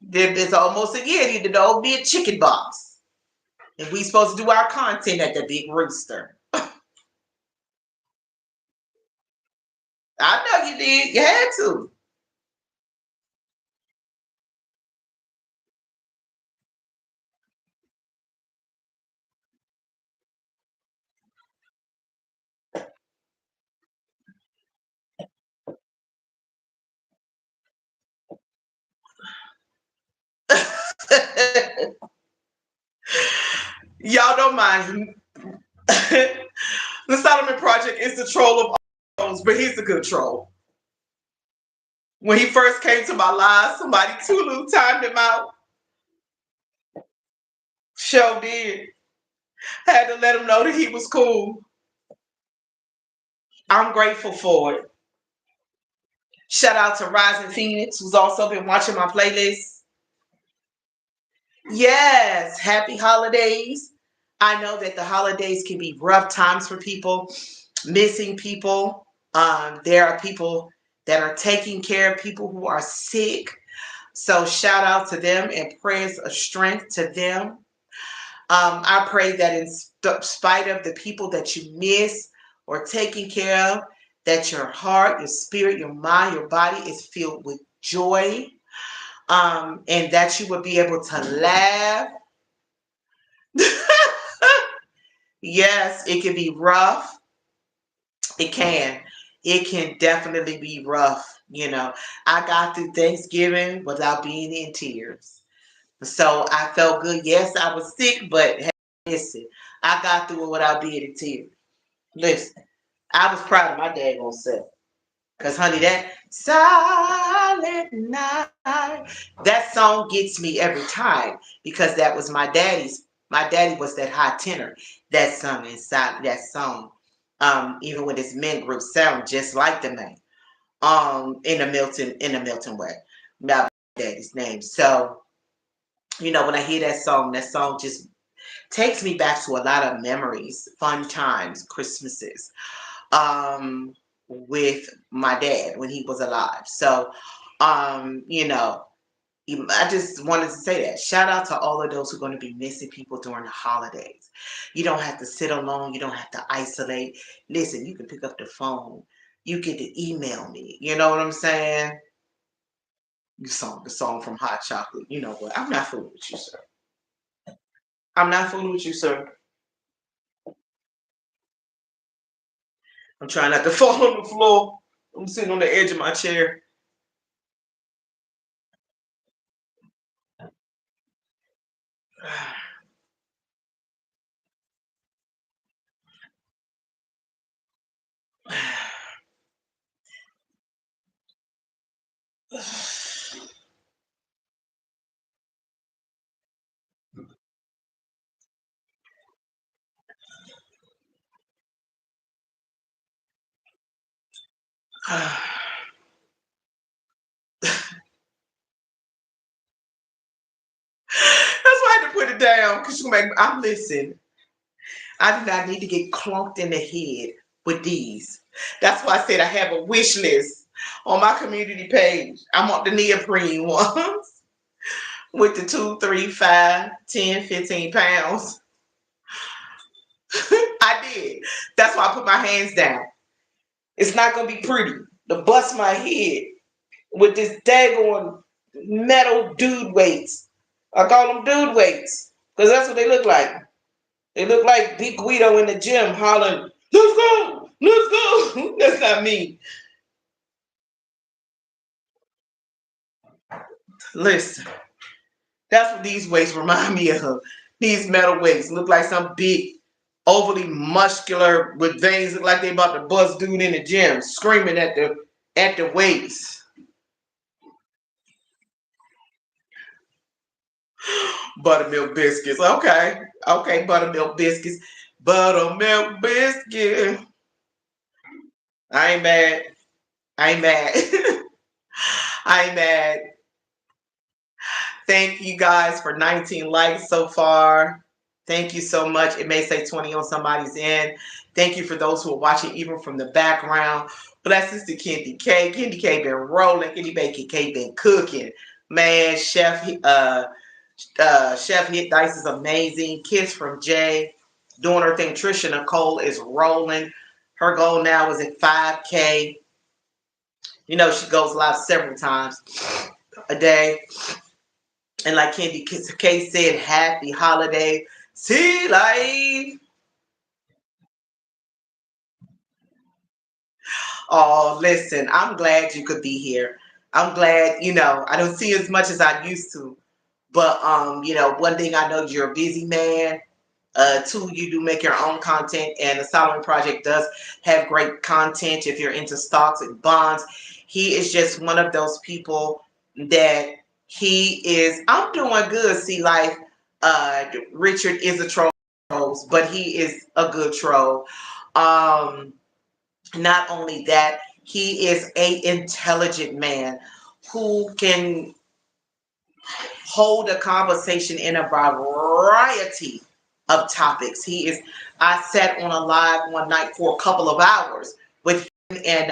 There's almost a year. You know, be a chicken box. And we supposed to do our content at the Big Rooster. I know you did. You had to. Y'all don't mind. The Solomon Project is the troll of all trolls, but he's a good troll. When he first came to my live, somebody Tulu timed him out. Show did. Had to let him know that he was cool. I'm grateful for it. Shout out to Rising Phoenix, who's also been watching my playlist. Yes, happy holidays. I know that the holidays can be rough times for people, missing people. There are people that are taking care of people who are sick. So shout out to them and prayers of strength to them. I pray that in spite of the people that you miss or taking care of, that your heart, your spirit, your mind, your body is filled with joy, and that you will be able to laugh. Yes, it can be rough. It can. It can definitely be rough. You know, I got through Thanksgiving without being in tears. So I felt good. Yes, I was sick, but hey, listen, I got through it without being in tears. Listen, I was proud of my daggone self. Cause honey, that silent night, that song gets me every time because that was my daddy's. My daddy was that high tenor that sung inside that song. Even when his men group sound just like the man. In the Milton way. My daddy's name. So, you know, when I hear that song just takes me back to a lot of memories, fun times, Christmases. with my dad when he was alive. So, you know, I just wanted to say that. Shout out to all of those who are going to be missing people during the holidays. You don't have to sit alone. You don't have to isolate. Listen, you can pick up the phone. You get to email me. You know what I'm saying? The song from Hot Chocolate. You know what? I'm not fooling with you, sir. I'm not fooling with you, sir. I'm trying not to fall on the floor. I'm sitting on the edge of my chair. That's why I had to put it down because I'm listening. I do not need to get clunked in the head with these. That's why I said I have a wish list on my community page. I want the neoprene ones with the 2, 3, 5, 10, 15 pounds. I did. That's why I put my hands down. It's not gonna be pretty to bust my head with this daggone metal dude weights. I call them dude weights because that's what they look like. They look like Big Guido in the gym hollering, "Let's go, let's go." That's not me. Listen, that's what these weights remind me of. These metal weights look like some big, overly muscular with veins, look like they about to bust dude in the gym, screaming at the weights. Buttermilk biscuits. Okay. Okay, buttermilk biscuits. Buttermilk biscuit. I ain't mad. I ain't mad. I ain't mad. Thank you guys for 19 likes so far. Thank you so much. It may say 20 on somebody's end. Thank you for those who are watching even from the background. Blessings to Candy K. Candy K been rolling. Candy Bacon K been cooking. Man, Chef Hit Dice is amazing. Kiss from Jay doing her thing. Trisha Nicole is rolling. Her goal now is at 5K. You know, she goes live several times a day. And like Candy K said, happy holiday. See life. Oh, listen, I'm glad you could be here. I'm glad, I don't see as much as I used to. But one thing I know, you're a busy man. Two, you do make your own content, and the Solomon Project does have great content if you're into stocks and bonds. He is just one of those people that he is. I'm doing good. See, life. Richard is a troll, but he is a good troll. Not only that, he is a intelligent man who can hold a conversation in a variety of topics. I sat on a live one night for a couple of hours with him and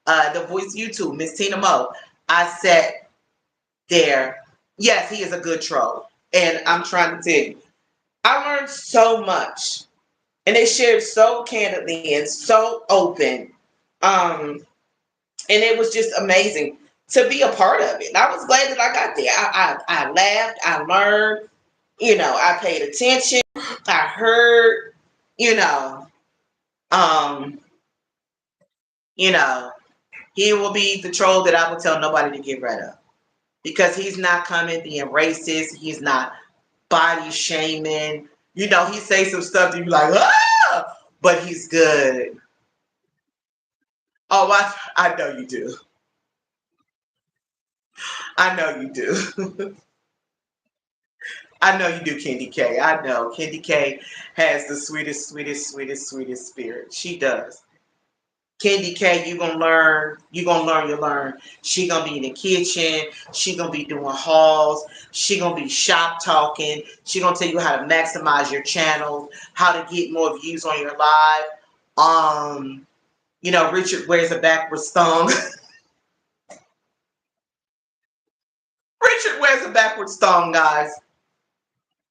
the Voice YouTube, Miss Tina Mo. I sat there. Yes, he is a good troll. And I'm trying to tell you, I learned so much. And they shared so candidly and so open. And it was just amazing to be a part of it. And I was glad that I got there. I laughed, I learned, I paid attention, I heard, you know, um, you know, he will be the troll that I will tell nobody to get rid of. Because he's not coming being racist, he's not body shaming. He say some stuff that you be like, ah, but he's good. Oh, I know you do. I know you do. I know you do, Candy K. I know. Candy K has the sweetest, sweetest, sweetest, sweetest spirit. She does. Candy K, you gonna learn. You gonna learn. You learn. She gonna be in the kitchen. She gonna be doing hauls. She gonna be shop talking. She gonna tell you how to maximize your channel, how to get more views on your live. Richard wears a backwards thong. Richard wears a backwards thong, guys.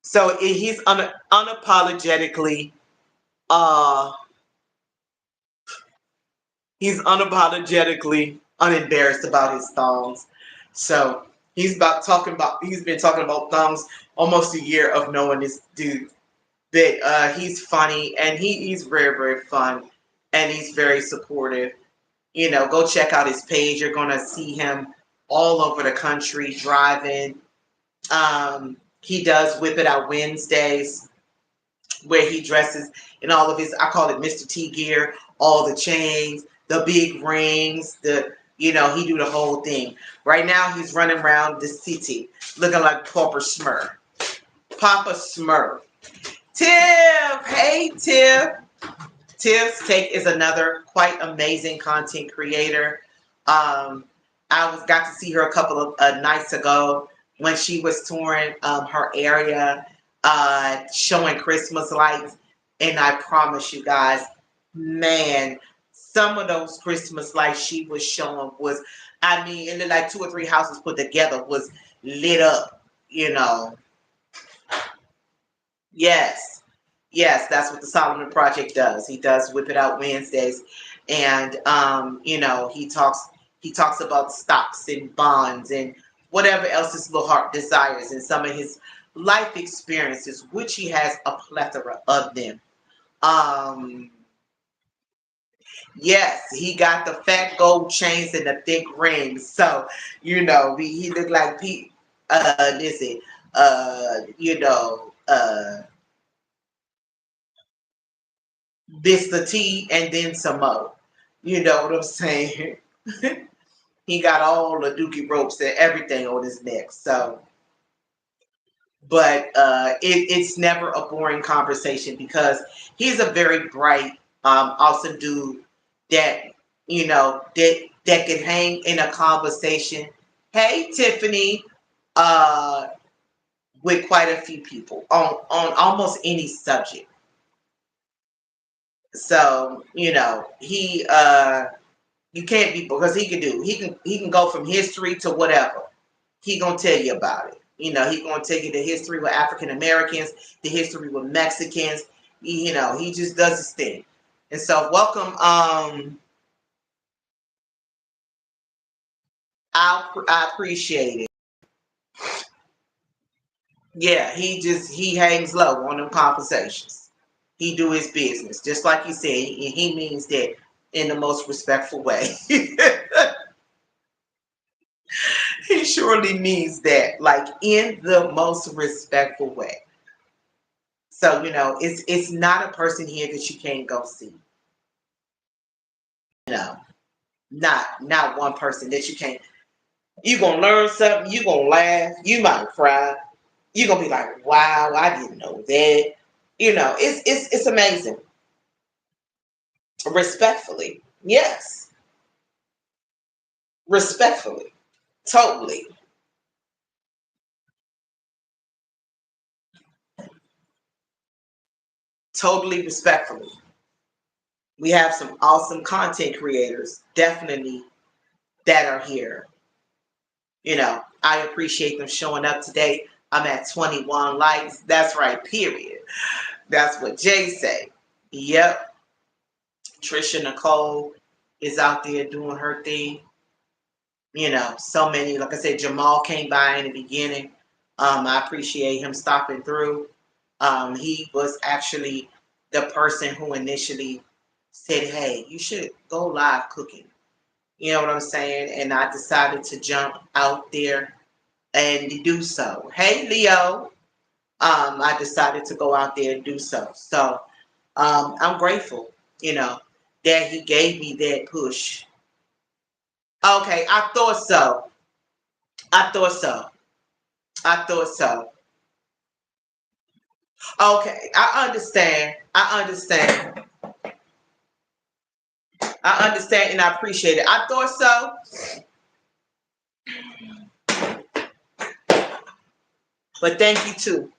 So he's unapologetically, uh, unembarrassed about his thongs. So he's been talking about thongs almost a year of knowing this dude. That he's funny and he's very, very fun and he's very supportive. Go check out his page. You're gonna see him all over the country driving. He does Whip It Out Wednesdays, where he dresses in all of his, I call it Mr. T gear, all the chains, the big rings, he do the whole thing. Right now he's running around the city looking like Papa Smurf. Papa Smurf. Tiff! Hey, Tiff! Tiff's Take is another quite amazing content creator. Got to see her a couple of nights ago when she was touring her area, showing Christmas lights, and I promise you guys, man, some of those Christmas lights she was showing was, it looked like 2 or 3 houses put together was lit up. Yes. Yes, that's what the Solomon Project does. He does Whip It Out Wednesdays, and he talks about stocks and bonds and whatever else his little heart desires, and some of his life experiences, which he has a plethora of them. Um, yes, he got the fat gold chains and the thick rings, so he looked like Pete. This it. You know. This the T and then some more. You know what I'm saying? He got all the dookie ropes and everything on his neck. So, but it's never a boring conversation because he's a very bright, awesome dude that that can hang in a conversation. Hey, Tiffany, uh, with quite a few people on almost any subject. So he you can't be, because he can go from history to whatever. He gonna tell you about it. He gonna tell you the history with African Americans, the history with Mexicans. He just does his thing. And so welcome. I appreciate it. Yeah, he hangs low on them conversations. He do his business, just like you said. He means that in the most respectful way. He surely means that, like in the most respectful way. So it's not a person here that you can't go see. No, not one person that you can't. You gonna learn something. You gonna laugh. You might cry. You gonna be like, "Wow, I didn't know that." It's amazing. Respectfully, yes. Respectfully, totally, totally respectfully. We have some awesome content creators, definitely, that are here. I appreciate them showing up today. I'm at 21 likes. That's right, period. That's what Jay say. Yep. Trisha Nicole is out there doing her thing. So many, like I said, Jamal came by in the beginning. I appreciate him stopping through. He was actually the person who initially said, "Hey, you should go live cooking." You know what I'm saying? And I decided to jump out there and do so. Hey, Leo. I decided to go out there and do so. So I'm grateful, that he gave me that push. Okay, I thought so. I thought so. I thought so. Okay, I understand. I understand. I understand and I appreciate it. I thought so. But thank you too.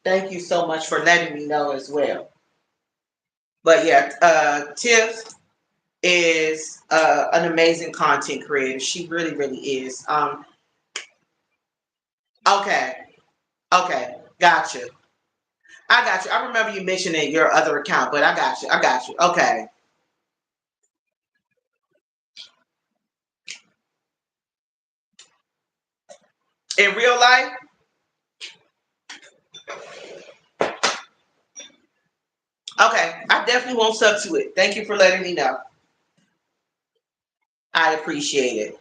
Thank you so much for letting me know as well. But yeah, Tiff, is an amazing content creator. She really, really is. Okay, okay, got you. I got you. I remember you mentioning your other account, but I got you. I got you. Okay. In real life, okay, I definitely won't sub to it. Thank you for letting me know. I appreciate it.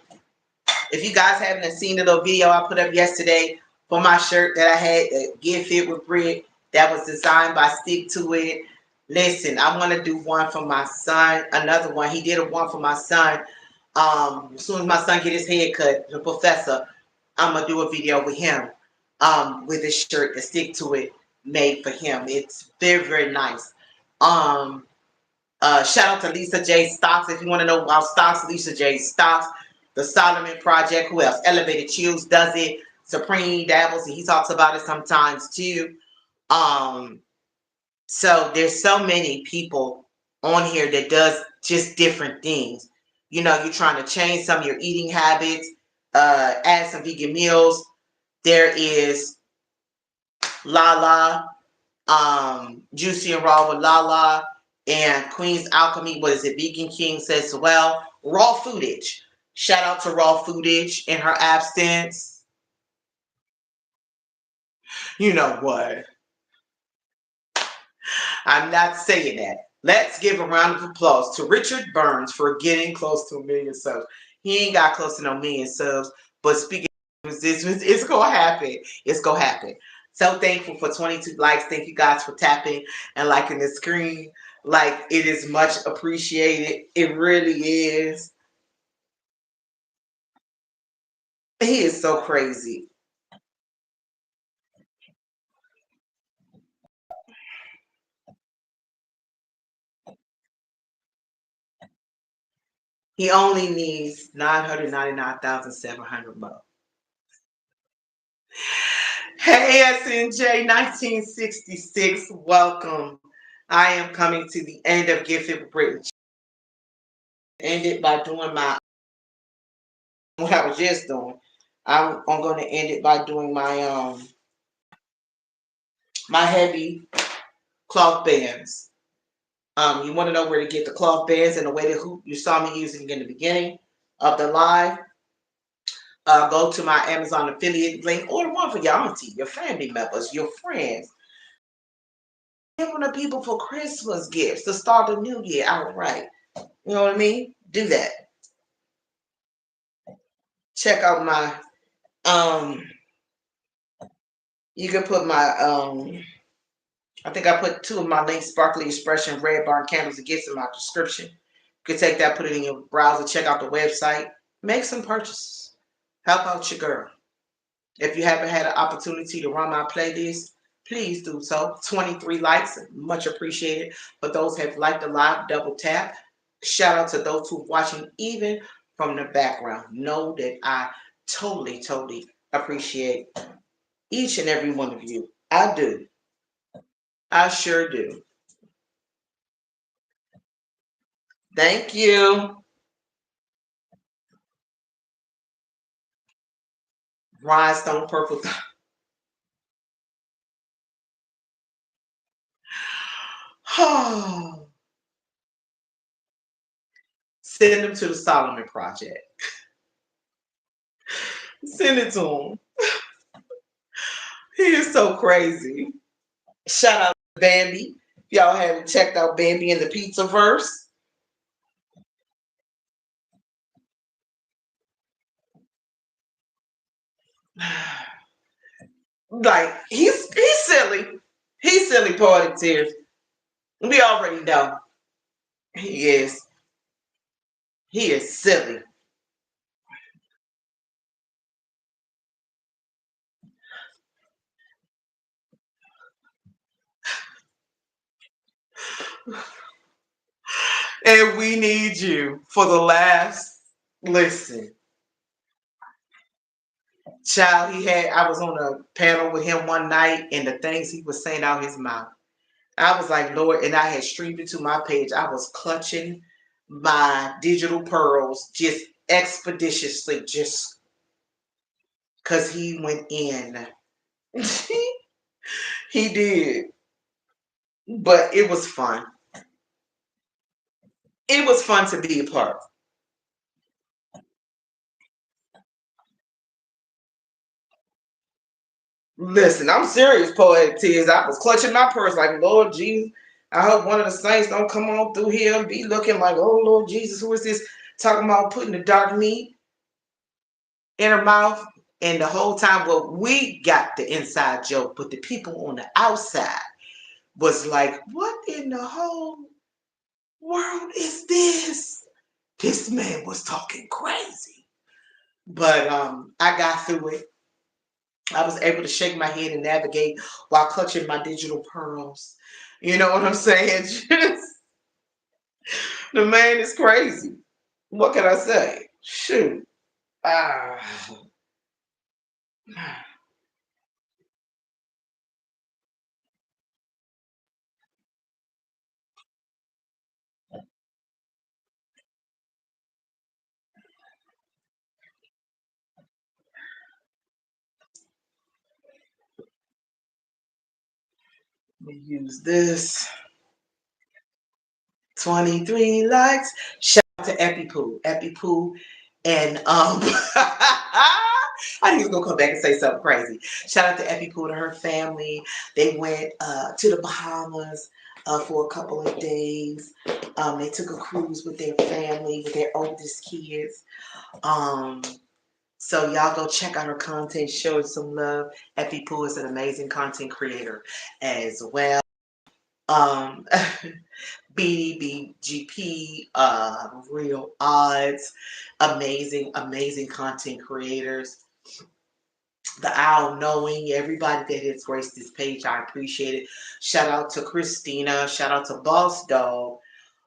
If you guys haven't seen the little video I put up yesterday for my shirt that I had, Get Fit with Britt, that was designed by Stick to It. Listen, I want to do one for my son, another one. He did a one for my son. As soon as my son get his hair cut, the professor, I'm gonna do a video with him, with his shirt, the Stick to It made for him. It's very, very nice. Um, Shout out to Lisa J. Stocks. If you want to know about stocks, Lisa J. Stocks, the Solomon Project. Who else? Elevated Chills does it. Supreme dabbles, and he talks about it sometimes too. Um, so there's so many people on here that does just different things. You know, you're trying to change some of your eating habits, add some vegan meals. There is Lala, Juicy and Raw with Lala, and Queen's Alchemy. What is it? Vegan King says, well, Raw Foodage. Shout out to Raw Foodage in her absence. You know what? I'm not saying that. Let's give a round of applause to Richard Burns for getting close to 1 million subs. He ain't got close to no 1 million subs, but speaking of this, it's gonna happen. It's gonna happen. So thankful for 22 likes. Thank you guys for tapping and liking the screen. Like, it is much appreciated. It really is. He is so crazy. He only needs 999,700 more. Hey, SNJ 1966, welcome. I am coming to the end of Gift It with Britt. End it by doing what I was just doing. I'm going to end it by doing my heavy cloth bands. You want to know where to get the cloth bands and the way that you saw me using in the beginning of the live? Go to my Amazon affiliate link. Order one for your auntie, your family members, your friends. Giving the people for Christmas gifts to start the new year outright. You know what I mean? Do that. Check out my you can put my I think I put 2 of my links, Sparkly Expression, Red Barn Candles and Gifts in my description. You can take that, put it in your browser, check out the website, make some purchases. Help out your girl. If you haven't had an opportunity to run my playlist, please do so. 23 likes, much appreciated. For those who have liked the live, double tap. Shout out to those who are watching even from the background. Know that I totally, totally appreciate each and every one of you. I do. I sure do. Thank you. Rhinestone Purple. Oh, send them to the Solomon Project. Send it to him. He is so crazy. Shout out to Bambi. If y'all haven't checked out Bambi in the Pizza Verse. Like, he's silly. He's silly, poetic tears. We already know. He is. He is silly. And we need you for the last listen. Child, I was on a panel with him one night, and the things he was saying out his mouth. I was like, Lord, and I had streamed it to my page. I was clutching my digital pearls just expeditiously, just because he went in. He did. But it was fun. It was fun to be a part. Listen, I'm serious, Poetic Tears. I was clutching my purse like, Lord Jesus, I hope one of the saints don't come on through here and be looking like, oh, Lord Jesus, who is this talking about putting the dark meat in her mouth? And the whole time, well, we got the inside joke, but the people on the outside was like, what in the whole world is this? This man was talking crazy. But I got through it. I was able to shake my head and navigate while clutching my digital pearls. You know what I'm saying? Just, the man is crazy. What can I say? Shoot. Ah. Let me use this. 23 likes. Shout out to Epipoo. Epipoo and I think he's gonna come back and say something crazy. Shout out to Epipoo and her family. They went to the Bahamas for a couple of days. They took a cruise with their family, with their oldest kids. Um, so y'all go check out her content, show her some love. Epipoo is an amazing content creator as well. Um, BDBGP, Real Odds, amazing, amazing content creators. The Owl Knowing, everybody that has graced this page, I appreciate it. Shout out to Christina. Shout out to Boss Dog.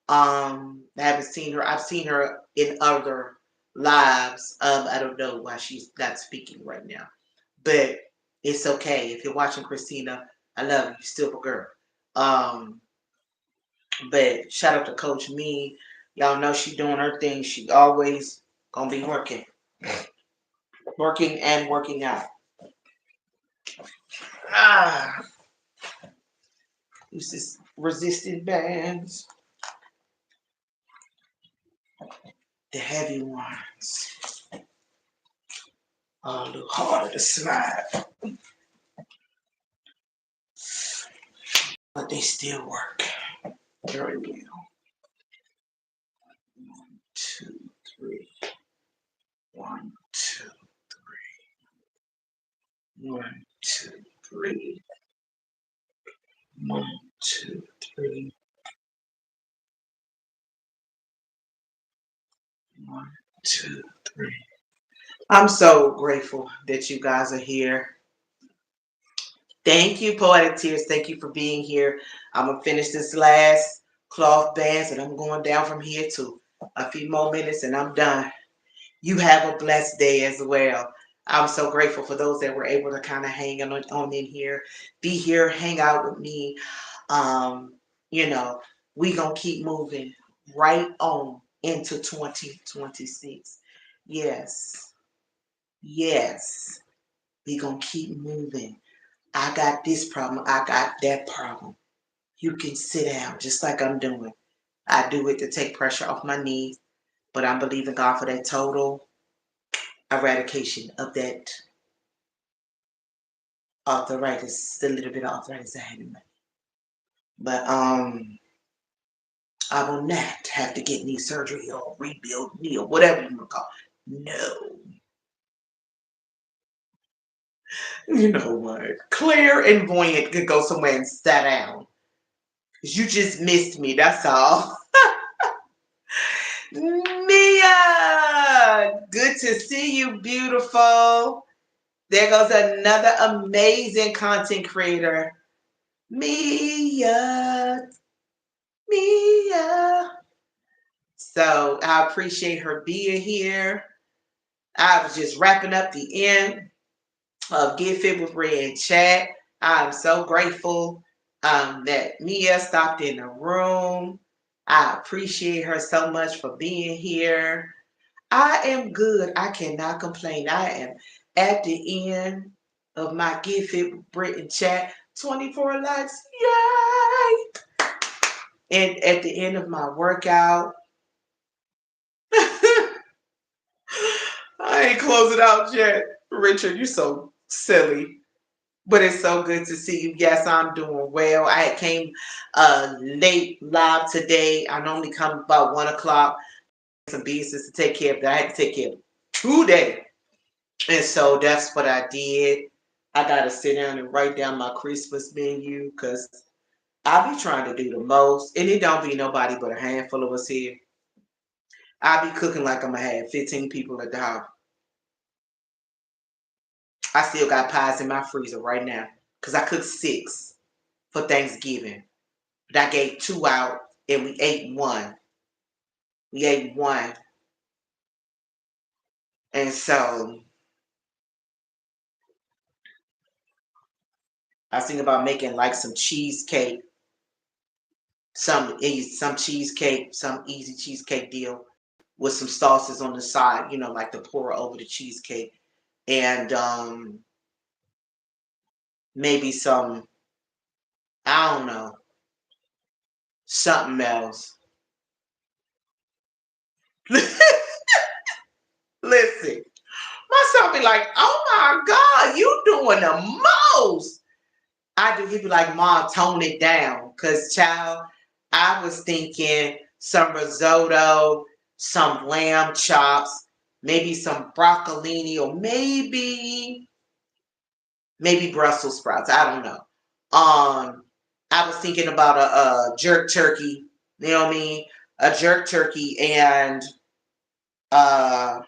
I haven't seen her. I've seen her in other lives. I don't know why she's not speaking right now, but it's okay. If you're watching Christina, I love you. You're still a girl. Um, but shout out to Coach Me. Y'all know she doing her thing. She always gonna be working, working and working out. Ah, this is resistant bands, the heavy ones, are a little harder to slide, but they still work very well. 2, 3, 1, 2, 3, 1, 2, 3, 1, 2, 3, 1, 2, 3. I'm so grateful that you guys are here. Thank you, Poetic Tears. Thank you for being here. I'm going to finish this last cloth bands and I'm going down from here to a few more minutes and I'm done. You have a blessed day as well. I'm so grateful for those that were able to kind of hang on in here, be here, hang out with me. Um, you know, we going to keep moving right on into 2026. Yes. Yes. We going to keep moving. I got this problem. I got that problem. You can sit down just like I'm doing. I do it to take pressure off my knees, but I'm believing God for that total eradication of that arthritis, the little bit of arthritis I had in my. But I will not have to get knee surgery or rebuild knee or whatever you want to call it. No. You know what? Clear and Buoyant could go somewhere and sit down. You just missed me, that's all. Mia, good to see you, beautiful. There goes another amazing content creator. Mia, Mia. So I appreciate her being here. I was just wrapping up the end of Get Fit with Red Chat. I'm so grateful that Mia stopped in the room. I appreciate her so much for being here. I am good. I cannot complain. I am at the end of my Get Fit with Britt and Chat 24 likes. Yay! And at the end of my workout, I ain't closing out yet. Richard, you're so silly. But it's so good to see you. Yes, I'm doing well. I came late live today. I normally come about 1 o'clock. Some business to take care of that. I had to take care of today. And so that's what I did. I got to sit down and write down my Christmas menu because I be trying to do the most. And it don't be nobody but a handful of us here. I be cooking like I'm going to have 15 people at the house. I still got pies in my freezer right now because I cooked 6 for Thanksgiving. But I gave 2 out and we ate 1. We ate 1. And so I was thinking about making like some cheesecake, some cheesecake, some easy cheesecake deal with some sauces on the side, like to pour over the cheesecake. And maybe some, I don't know, something else. Listen, my son be like, oh my God, you doing the most. I do. He'd be like, Mom, tone it down. Because, child, I was thinking some risotto, some lamb chops, maybe some broccolini, or maybe Brussels sprouts. I don't know. I was thinking about a jerk turkey. You know what I mean? A jerk turkey and uh,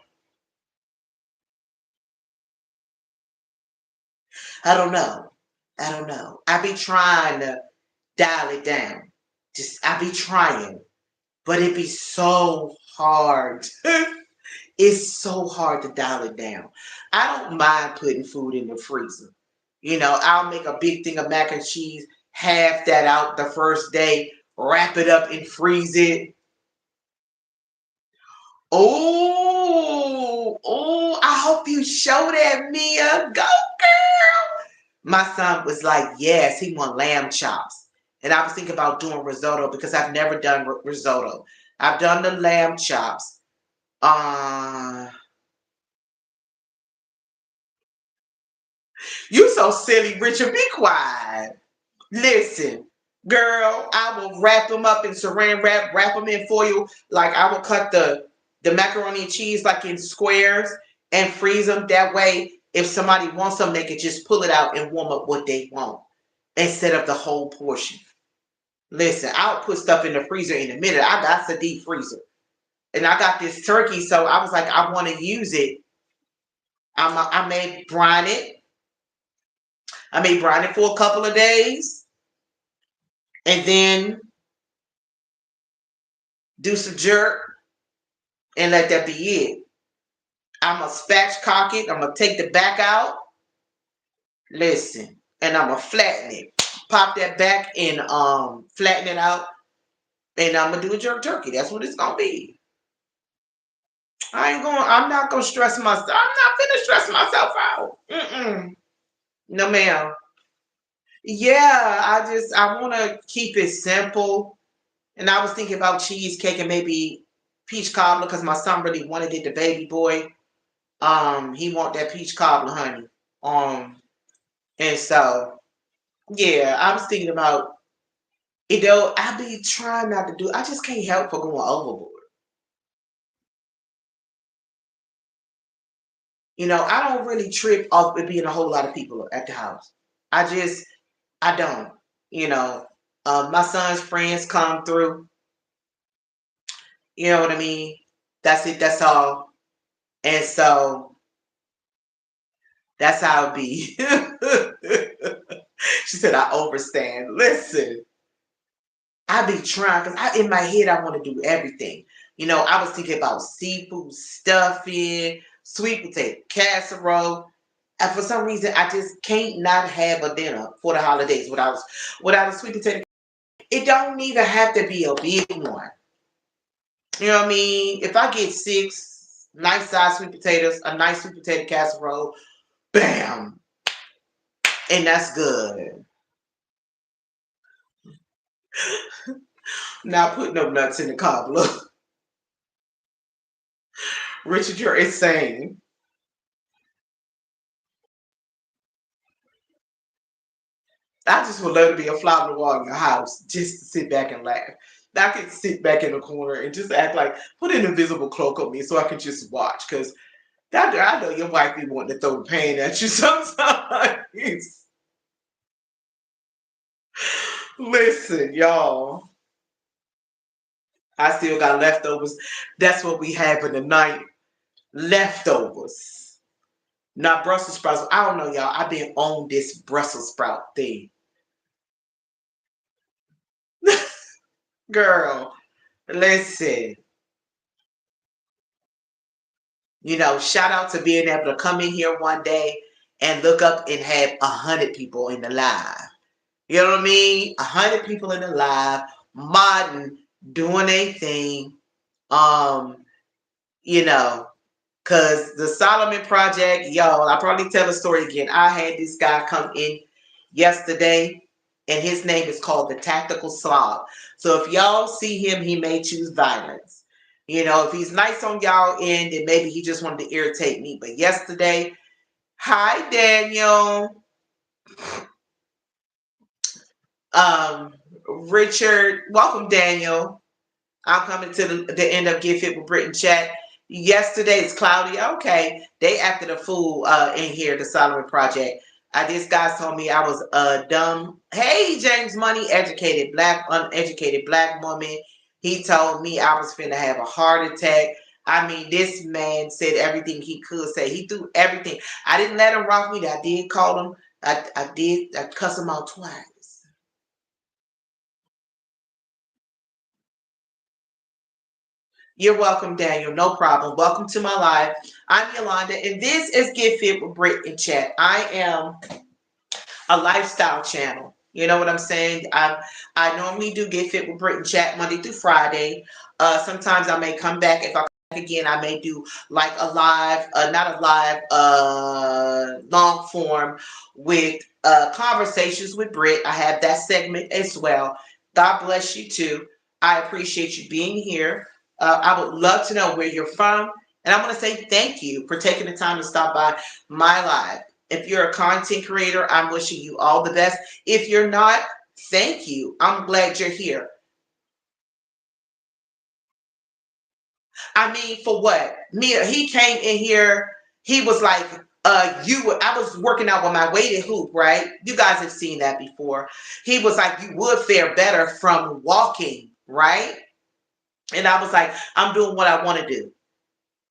I don't know. I don't know. I be trying to dial it down. I be trying. But it be so hard. It's so hard to dial it down. I don't mind putting food in the freezer. I'll make a big thing of mac and cheese, half that out the first day, wrap it up and freeze it. Oh, I hope you show that, Mia. Go, girl. My son was like, yes, he want lamb chops. And I was thinking about doing risotto because I've never done risotto. I've done the lamb chops. You so silly, Richard. Be quiet. Listen, girl, I will wrap them up in saran wrap them in foil. Like I will cut the macaroni and cheese like in squares and freeze them. That way, if somebody wants them, they can just pull it out and warm up what they want instead of the whole portion. Listen, I'll put stuff in the freezer in a minute. I got the deep freezer. And I got this turkey, so I was like, I want to use it. I may brine it. I may brine it for a couple of days. And then do some jerk and let that be it. I'm going to spatchcock it. I'm going to take the back out. Listen. And I'm going to flatten it. Pop that back and flatten it out. And I'm going to do a jerk turkey. That's what it's going to be. I'm not going to stress myself. I'm not going to stress myself out. No, ma'am. Yeah, I want to keep it simple. And I was thinking about cheesecake and maybe peach cobbler because my son really wanted it, the baby boy. He want that peach cobbler, honey. And so, yeah, I was thinking about, I be trying not to do, I just can't help for going overboard. I don't really trip off it being a whole lot of people at the house. I don't. My son's friends come through. You know what I mean? That's it. That's all. And so that's how it be. She said, I overstand. Listen, I be trying because in my head, I want to do everything. I was thinking about seafood stuffing, sweet potato casserole. And for some reason, I just can't not have a dinner for the holidays without a sweet potato. It don't even have to be a big one. You know what I mean? If I get 6 nice sized sweet potatoes, a nice sweet potato casserole, bam, and that's good. Not putting no nuts in the cobbler. Richard, you're insane. I just would love to be a fly on the wall in your house just to sit back and laugh. I can sit back in the corner and just act like put an invisible cloak on me so I can just watch. Because I know your wife be wanting to throw the pain at you sometimes. Listen, y'all. I still got leftovers. That's what we have in the night. Leftovers. Not Brussels sprouts. I don't know, y'all. I've been on this Brussels sprout thing. Girl, listen. Shout out to being able to come in here one day and look up and have 100 people in the live. You know what I mean? 100 people in the live, modding, doing a thing. Um, you know, Cause the Solomon Project, y'all, I probably tell the story again. I had this guy come in yesterday, and his name is called the Tactical Slob. So if y'all see him, he may choose violence. If he's nice on y'all end, then maybe he just wanted to irritate me. But yesterday, hi Daniel. Richard, welcome Daniel. I'm coming to the end of Get Fit with Britt and Chat. Yesterday it's cloudy. Okay, they acted a fool in here, the Solomon Project. This guy told me I was dumb. Hey, James Money, uneducated black woman. He told me I was finna have a heart attack. I mean, this man said everything he could say. He threw everything. I didn't let him rock me. I did call him. I cuss him out twice. You're welcome, Daniel. No problem. Welcome to my live. I'm Yolanda, and this is Get Fit with Britt and Chat. I am a lifestyle channel. You know what I'm saying? I normally do Get Fit with Britt and Chat Monday through Friday. Sometimes I may come back. If I come back again, I may do like a live, not a live, long form with conversations with Britt. I have that segment as well. God bless you too. I appreciate you being here. I would love to know where you're from. And I want to say thank you for taking the time to stop by my live. If you're a content creator, I'm wishing you all the best. If you're not, thank you. I'm glad you're here. I mean, for what? Mia, he came in here, he was like, I was working out with my weighted hoop, right? You guys have seen that before. He was like, you would fare better from walking, right? And I was like, I'm doing what I want to do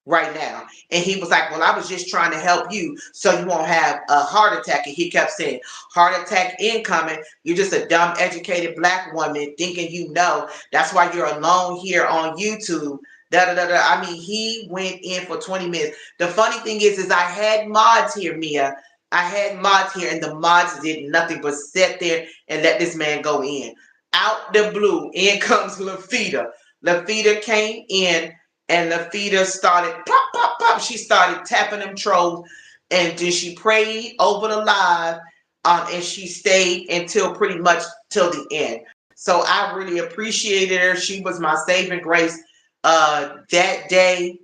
right now. And he was like, well, I was just trying to help you so you won't have a heart attack. And he kept saying, heart attack incoming. You're just a dumb, educated black woman thinking you know. That's why you're alone here on YouTube. Da, da, da, da. I mean, he went in for 20 minutes. The funny thing is I had mods here, Mia. I had mods here, and the mods did nothing but sit there and let this man go in. Out the blue, in comes Lafita. Lafita came in, and Lafita started pop, pop, pop. She started tapping them trolls, and then she prayed over the live, and she stayed until pretty much till the end. So I really appreciated her. She was my saving grace that day,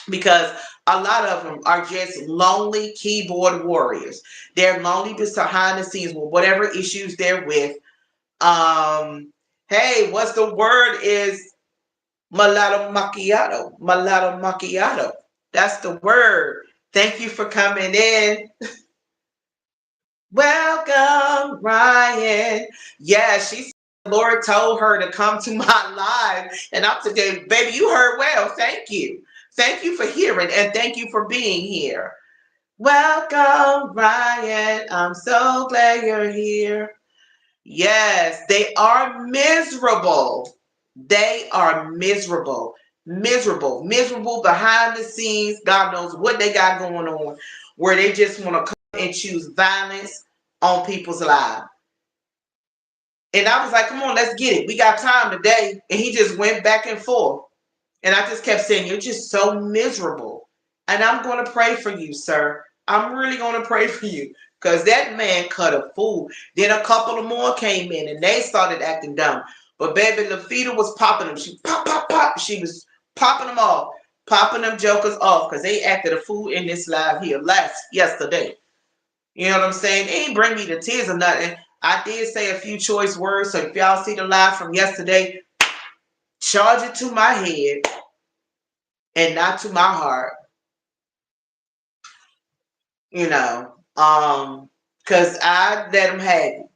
because a lot of them are just lonely keyboard warriors. They're lonely behind the scenes with whatever issues they're with. Hey, what's the word is mulatto macchiato. Mulatto macchiato. That's the word. Thank you for coming in. Welcome, Ryan. Yeah, she said the Lord told her to come to my live. And I'm today, baby, you heard well. Thank you. Thank you for hearing, and thank you for being here. Welcome, Ryan. I'm so glad you're here. Yes, they are miserable. They are miserable. Miserable behind the scenes. God knows what they got going on, where they just want to come and choose violence on people's lives. And I was like, come on, let's get it. We got time today. And he just went back and forth. And I just kept saying, you're just so miserable. And I'm going to pray for you, sir. I'm really going to pray for you. Because that man cut a fool. Then a couple of more came in and they started acting dumb. But baby, Lafita was popping them. She pop, pop, pop. She was popping them off. Popping them jokers off. Because they acted a fool in this live here yesterday. You know what I'm saying? They ain't bring me to tears or nothing. I did say a few choice words. So if y'all see the live from yesterday, charge it to my head and not to my heart, you know, because I let them have it.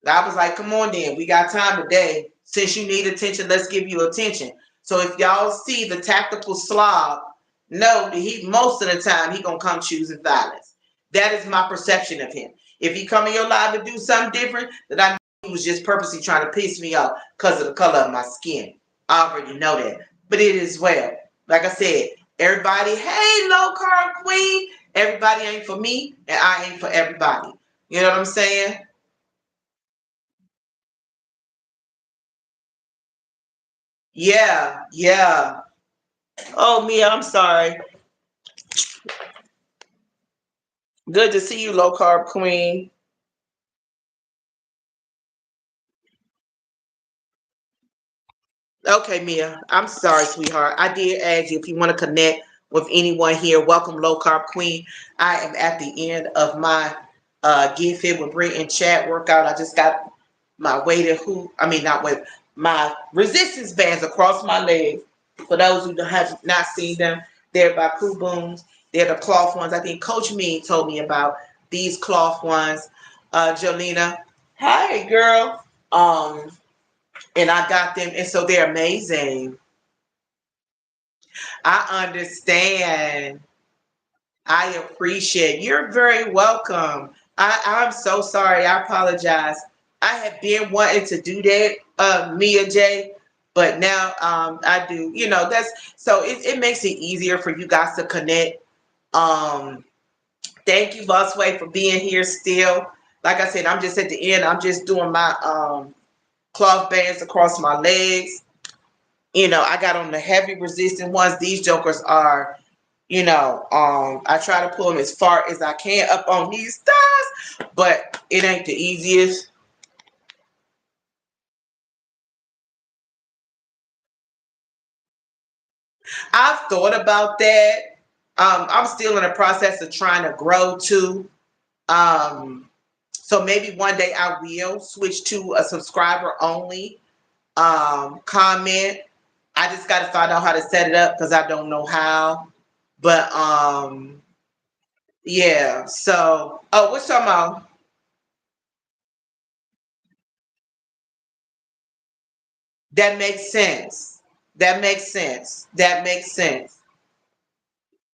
I was like, come on then, we got time today. Since you need attention, let's give you attention. So if y'all see the tactical slob, know that he most of the time he gonna come choosing violence. That is my perception of him. If he come in your life to do something different, then I know he was just purposely trying to piss me off because of the color of my skin. I already know that. But it is well. Like I said, everybody, hey, low carb queen. Everybody ain't for me, and I ain't for everybody. You know what I'm saying? Yeah, yeah. Oh, Mia, I'm sorry. Good to see you, low carb queen. Okay, Mia, I'm sorry, sweetheart. I did ask you if you want to connect with anyone here. Welcome, low carb queen. I am at the end of my Get Fit with Britt and chat workout. I just got my weighted hoop. I mean, not with my resistance bands across my legs. For those who have not seen them, they're by Crew Booms. They're the cloth ones. I think Coach Me told me about these cloth ones. Jolena, hi, girl. And I got them, and so they're amazing. I understand. I appreciate. You're very welcome. I'm so sorry. I apologize. I have been wanting to do that, Mia J, but now I do. You know, that's so it makes it easier for you guys to connect. Um, Thank you, Busway, for being here still. Like I said, I'm just at the end. I'm just doing my cloth bands across my legs. You know, I got on the heavy resistant ones. These jokers are, I try to pull them as far as I can up on these thighs, but it ain't the easiest. I've thought about that. I'm still in the process of trying to grow too. Um, so maybe one day I will switch to a subscriber only comment. I just got to find out how to set it up because I don't know how. But yeah. So, oh, what's talking about? That makes sense. That makes sense. That makes sense.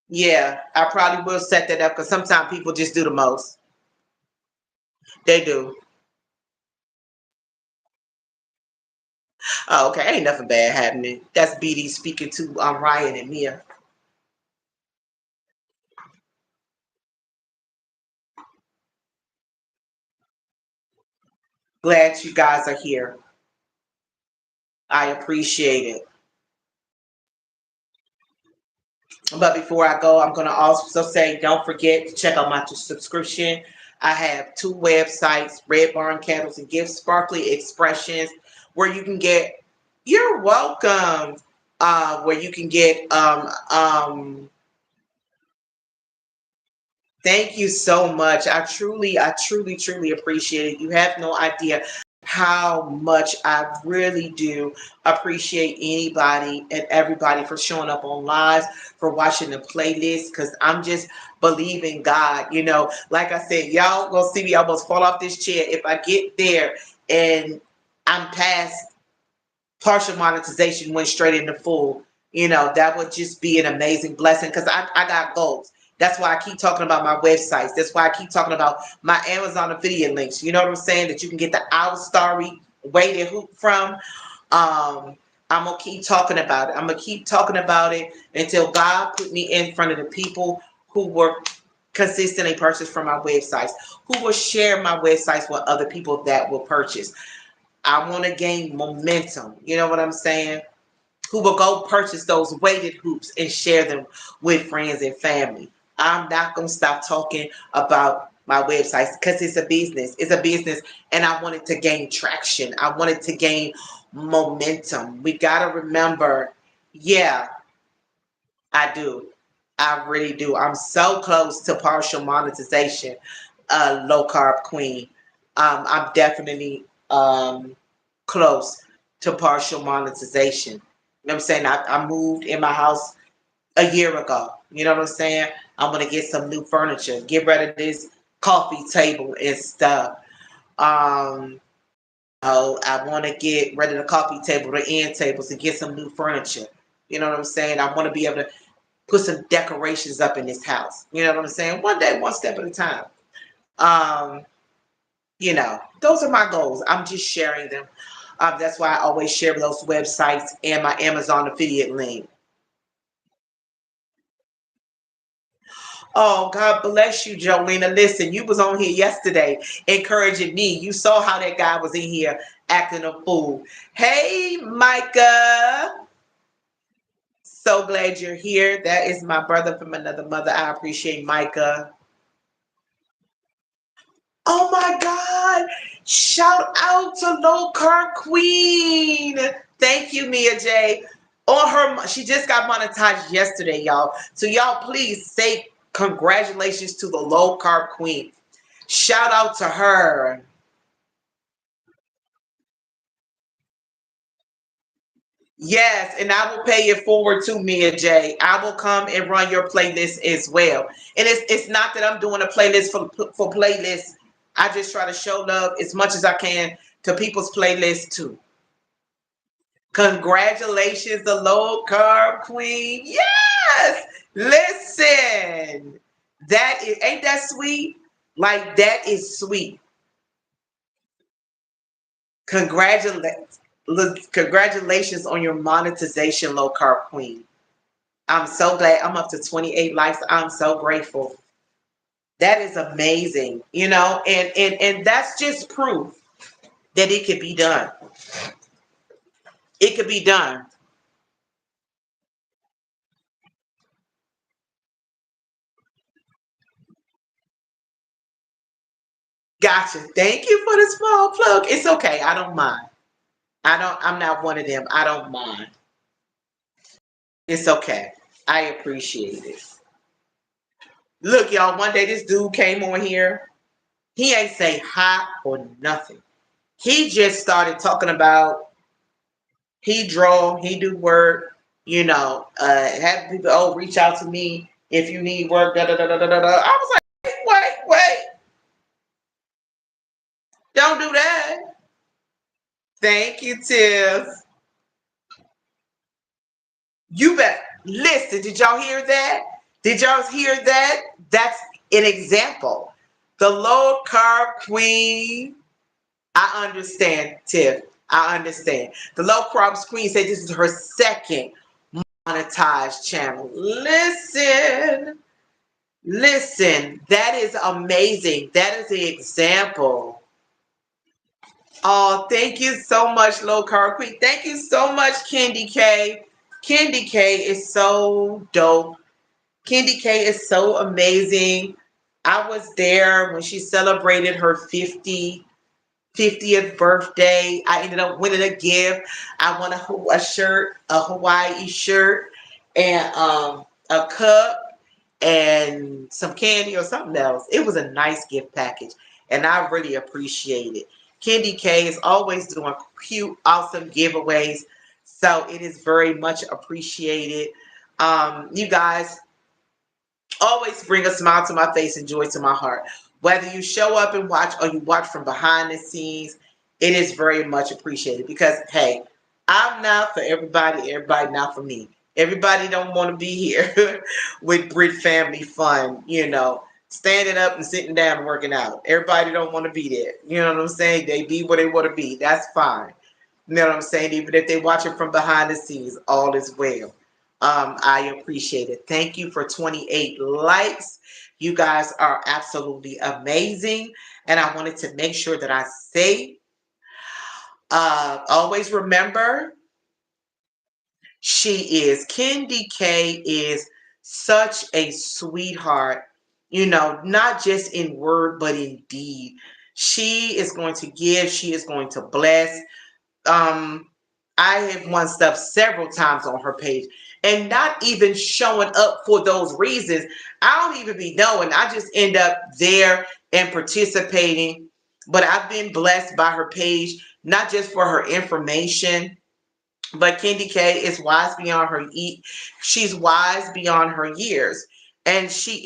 Yeah, I probably will set that up because sometimes people just do the most. They do. Oh, okay. Ain't nothing bad happening. That's BD speaking to Ryan and Mia. Glad you guys are here. I appreciate it. But before I go, I'm going to also say don't forget to check out my subscription. I have two websites, Red Barn Candles and Gift Sparkly Expressions, where you can get, you're welcome, where you can get thank you so much. I truly appreciate it. You have no idea how much I really do appreciate anybody and everybody for showing up on lives, for watching the playlist, because I'm just believing God. You know, like I said, y'all gonna see me almost fall off this chair if I get there and I'm past partial monetization, went straight into full. You know, that would just be an amazing blessing because I got goals. That's why I keep talking about my websites. That's why I keep talking about my Amazon affiliate links. You know what I'm saying? That you can get the Our Story weighted hoop from. I'm gonna keep talking about it. I'm gonna keep talking about it until God put me in front of the people who were consistently purchase from my websites, who will share my websites with other people that will purchase. I want to gain momentum. You know what I'm saying? Who will go purchase those weighted hoops and share them with friends and family. I'm not going to stop talking about my websites because it's a business. It's a business, and I want it to gain traction. I want it to gain momentum. We got to remember, yeah, I do. I really do. I'm so close to partial monetization, low carb queen. I'm definitely close to partial monetization. You know what I'm saying? I moved in my house a year ago. You know what I'm saying? I'm gonna get some new furniture, get rid of this coffee table and stuff. Um, oh, I want to get rid of the coffee table, the end tables, and get some new furniture. You know what I'm saying? I want to be able to put some decorations up in this house. You know what I'm saying? One day, one step at a time. Um, those are my goals. I'm just sharing them. That's why I always share those websites and my Amazon affiliate link. Oh, God bless you, Jolena. Listen, you was on here yesterday encouraging me. You saw how that guy was in here acting a fool. Hey, Micah. So glad you're here. That is my brother from another mother. I appreciate Micah. Oh my God. Shout out to Low Carb Queen. Thank you, Mia J. She just got monetized yesterday, y'all. So y'all please say congratulations to the Low Carb Queen. Shout out to her. Yes, and I will pay it forward to Mia J. I will come and run your playlist as well. And it's not that I'm doing a playlist for playlists. I just try to show love as much as I can to people's playlists too. Congratulations, the low carb queen. Yes. Listen. Ain't that sweet? Like that is sweet. Congratulations. Congratulations on your monetization, low carb queen. I'm so glad I'm up to 28 likes. I'm so grateful. That is amazing, and that's just proof that it could be done. It could be done. Gotcha. Thank you for the small plug. It's okay. I don't mind. I'm not one of them. I don't mind. It's okay. I appreciate it. Look, y'all, one day this dude came on here. He ain't say hi or nothing. He just started talking about he draw, he do work, have people reach out to me if you need work, da da da da da da. I was like, wait, don't do that. Thank you, Tiff. You bet. Listen, did y'all hear that? Did y'all hear that? That's an example. The low carb queen. I understand, Tiff. I understand. The low carb queen said this is her second monetized channel. Listen. That is amazing. That is the example. Oh, thank you so much, Low Carb Queen. Thank you so much, Candy K. Candy K is so dope. Candy K is so amazing. I was there when she celebrated her 50th birthday. I ended up winning a gift. I won a shirt, a Hawaii shirt, and a cup and some candy or something else. It was a nice gift package, and I really appreciate it. Candy K is always doing cute, awesome giveaways, so it is very much appreciated. You guys always bring a smile to my face and joy to my heart. Whether you show up and watch or you watch from behind the scenes, it is very much appreciated because, hey, I'm not for everybody not for me. Everybody don't want to be here with Britt family fun, standing up and sitting down and working out. Everybody don't want to be there. You know what I'm saying? They be where they want to be. That's fine. You know what I'm saying? Even if they watch it from behind the scenes, all is well. I appreciate it. Thank you for 28 likes. You guys are absolutely amazing. And I wanted to make sure that I say, always remember, Candy K is such a sweetheart, not just in word, but in deed. She is going to give, she is going to bless. um I have won stuff several times on her page and not even showing up for those reasons. I don't even be knowing. I just end up there and participating. But I've been blessed by her page, not just for her information, but Candy K is wise beyond her she's wise beyond her years. And she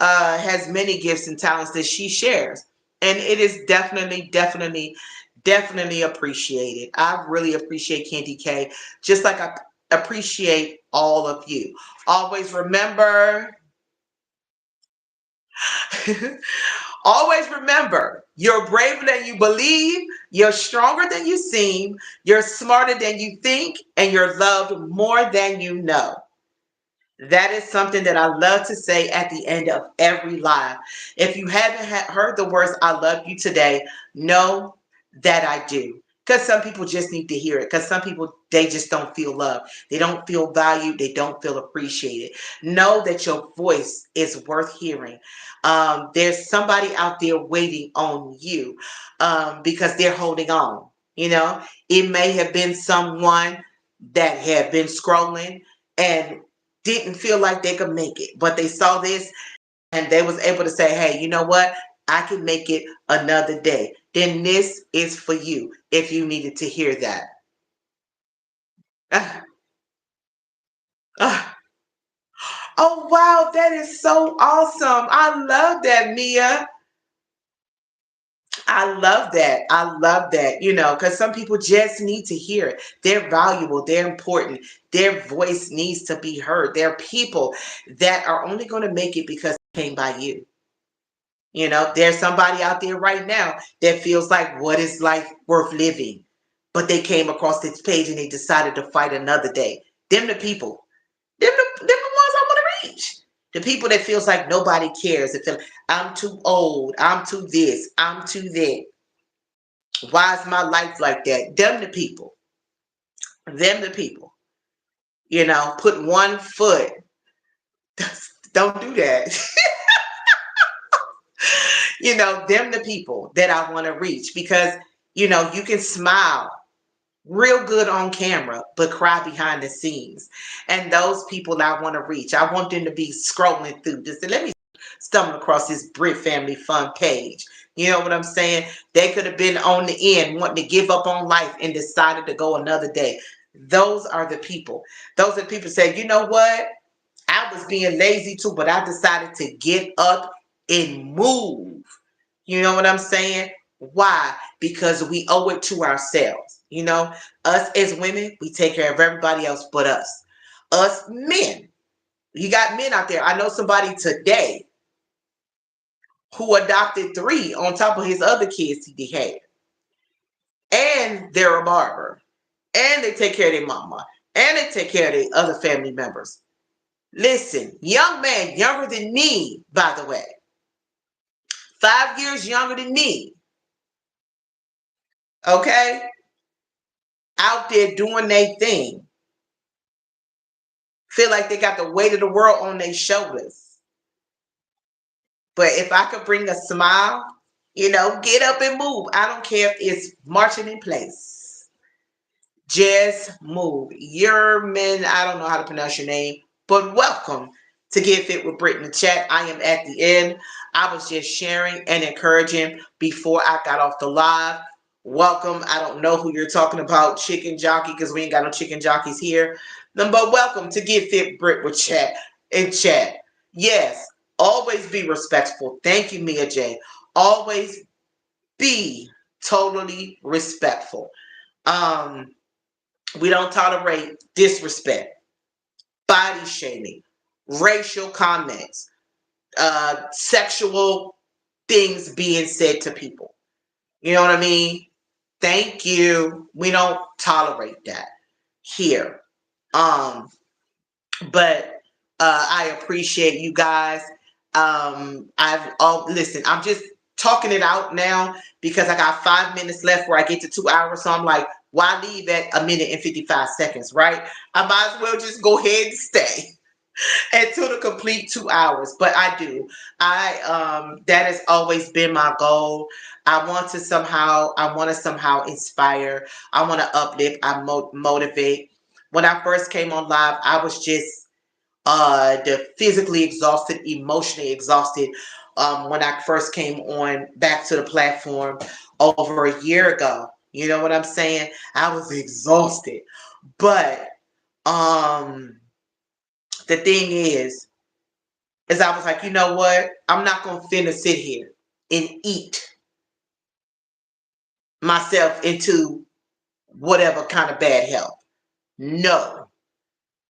has many gifts and talents that she shares. And it is definitely appreciated. I really appreciate Candy K, just like I appreciate all of you. Always remember, always remember, you're braver than you believe, you're stronger than you seem, you're smarter than you think, and you're loved more than you know. That is something that I love to say at the end of every live. If you haven't heard the words "I love you" today, know that I do. Because some people just need to hear it. Because some people, they just don't feel loved. They don't feel valued. They don't feel appreciated. Know that your voice is worth hearing. There's somebody out there waiting on you, because they're holding on. It may have been someone that had been scrolling and didn't feel like they could make it, but they saw this and they was able to say, hey, you know what? I can make it another day. Then this is for you if you needed to hear that. Ah, ah. Oh, wow. That is so awesome. I love that, Mia. I love that. I love that, because some people just need to hear it. They're valuable. They're important. Their voice needs to be heard. There are people that are only going to make it because they came by you. There's somebody out there right now that feels like, what is life worth living? But they came across this page and they decided to fight another day. Them the people. Them the ones I want to reach. The people that feels like nobody cares. That feel I'm too old. I'm too this. I'm too that. Why is my life like that? Them the people. Them the people. Put one foot. Don't do that. Them the people that I want to reach, because, you can smile real good on camera, but cry behind the scenes. And those people I want to reach. I want them to be scrolling through this. Let me stumble across this Britt Family Fun page. You know what I'm saying? They could have been on the end wanting to give up on life and decided to go another day. Those are the people. Those are the people who say, you know what? I was being lazy too, but I decided to get up and move. You know what I'm saying? Why? Because we owe it to ourselves. Us as women, we take care of everybody else but us. Us men, you got men out there. I know somebody today who adopted 3 on top of his other kids he had. And they're a barber. And they take care of their mama. And they take care of their other family members. Listen, young man, younger than me, by the way. 5 years younger than me. Okay? Out there doing their thing. Feel like they got the weight of the world on their shoulders. But if I could bring a smile, get up and move. I don't care if it's marching in place. Just move. Yerman, I don't know how to pronounce your name, but welcome to Get Fit with Britt in the chat. I am at the end. I was just sharing and encouraging before I got off the live. Welcome. I don't know who you're talking about, chicken jockey, because we ain't got no chicken jockeys here. But welcome to Get Fit Britt with chat in chat. Yes, always be respectful. Thank you, Mia J. Always be totally respectful. We don't tolerate disrespect, body shaming, racial comments, sexual things being said to people. You know what I mean? Thank you. We don't tolerate that here. But I appreciate you guys. Listen. I'm just talking it out now because I got 5 minutes left where I get to 2 hours. So I'm like, why leave at a minute and 55 seconds, right? I might as well just go ahead and stay until the complete 2 hours. But I do. That has always been my goal. I want to somehow inspire. I want to uplift. Motivate. When I first came on live, I was just the physically exhausted, emotionally exhausted. When I first came on back to the platform over a year ago, you know what I'm saying? I was exhausted, but um, the thing is I was like, you know what? I'm not gonna finna sit here and eat myself into whatever kind of bad health. No,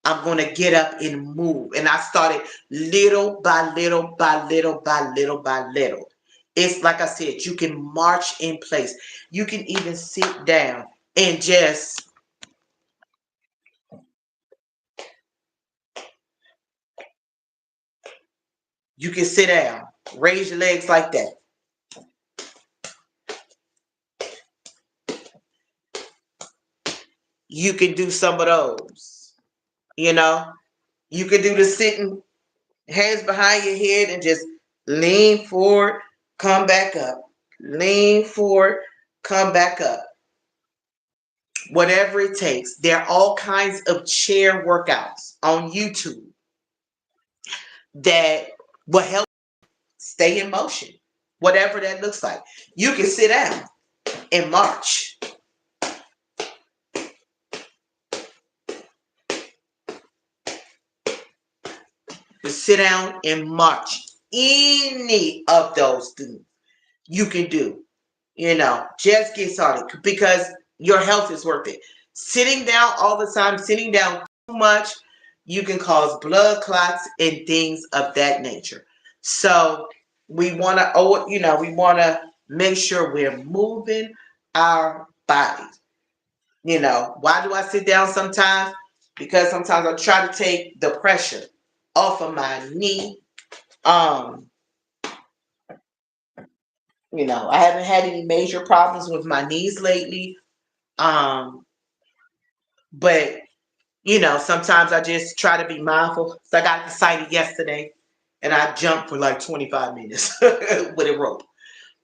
I'm going to get up and move. And I started little by little by little by little by little. It's like I said, you can march in place. You can even sit down and just, you can sit down, raise your legs like that. You can do some of those, you know. You can do the sitting, hands behind your head and just lean forward, come back up. Lean forward, come back up. Whatever it takes. There are all kinds of chair workouts on YouTube that will help stay in motion, whatever that looks like. You can sit down and march. You sit down and march. Any of those things you can do. You know, just get started because your health is worth it. Sitting down all the time, sitting down too much, you can cause blood clots and things of that nature. So we want to, we want to make sure we're moving our bodies. You know, why do I sit down sometimes? Because sometimes I try to take the pressure off of my knee. Um, I haven't had any major problems with my knees lately. Um, but sometimes I just try to be mindful. So I got excited yesterday and I jumped for like 25 minutes with a rope.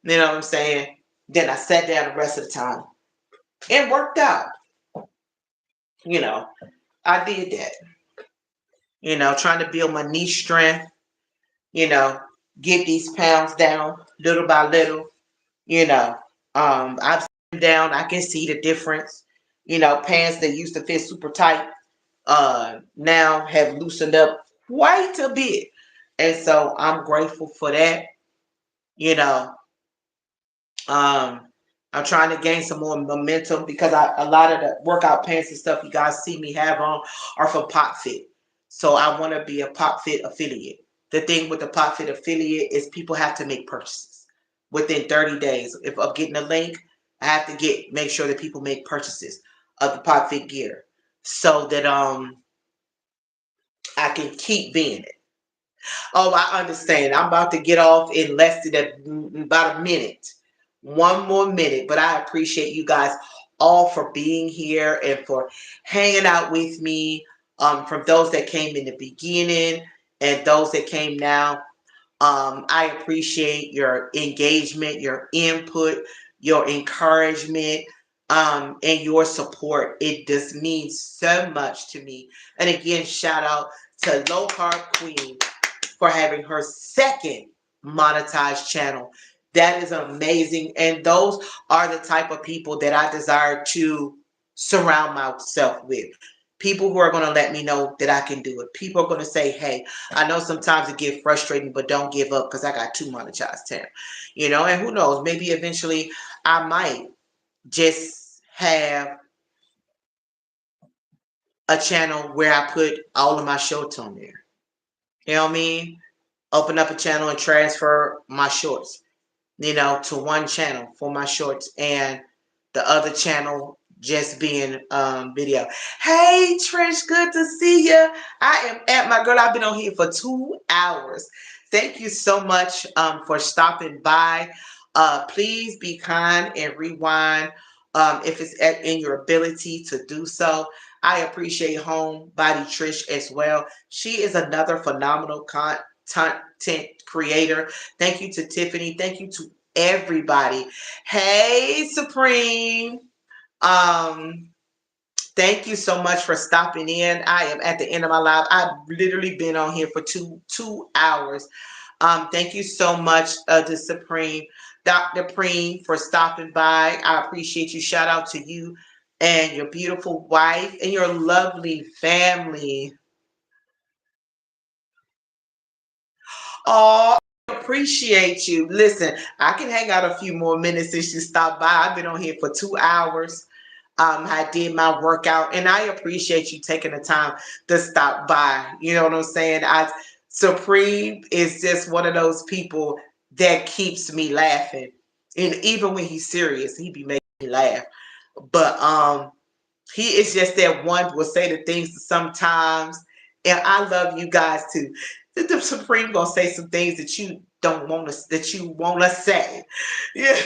You know what I'm saying? Then I sat down the rest of the time and worked out. You know, I did that. Trying to build my knee strength, you know, get these pounds down little by little, you know. I've sat down, I can see the difference. Pants that used to fit super tight now have loosened up quite a bit. And so I'm grateful for that. You know, um, I'm trying to gain some more momentum because a lot of the workout pants and stuff you guys see me have on are for Pop Fit. So I want to be a Pop Fit affiliate. The thing with the Pop Fit affiliate is people have to make purchases within 30 days. If I'm getting a link, I have to make sure that people make purchases of the Pop Fit gear so that I can keep being it. Oh, I understand. I'm about to get off in less than about a minute. One more minute, but I appreciate you guys all for being here and for hanging out with me. From those that came in the beginning and those that came now, I appreciate your engagement, your input, your encouragement, and your support. It just means so much to me. And again, shout out to Low Carb Queen for having her second monetized channel. That is amazing. And those are the type of people that I desire to surround myself with. People who are going to let me know that I can do it. People are going to say, hey, I know sometimes it gets frustrating, but don't give up because I got two monetized channels. And who knows, maybe eventually I might just have a channel where I put all of my shorts on there. You know what I mean? Open up a channel and transfer my shorts, to one channel for my shorts and the other channel just being video. Hey Trish, good to see you. I am at my girl. I've been on here for 2 hours. Thank you so much for stopping by. Please be kind and rewind if it's in your ability to do so. I appreciate Homebody Trish as well. She is another phenomenal content creator. Thank you to Tiffany. Thank you to everybody. Hey Supreme. Um, Thank you so much for stopping in. I am at the end of my life. I've literally been on here for two hours. Thank you so much to Supreme, Dr. Preem, for stopping by. I appreciate you. Shout out to you and your beautiful wife and your lovely family. Oh, I appreciate you. Listen, I can hang out a few more minutes since you stopped by. I've been on here for 2 hours. I did my workout, and I appreciate you taking the time to stop by. You know what I'm saying? Supreme is just one of those people that keeps me laughing, and even when he's serious, he be making me laugh. But he is just that one will say the things sometimes, and I love you guys too. The Supreme gonna say some things that you don't want to that you want to say, yeah.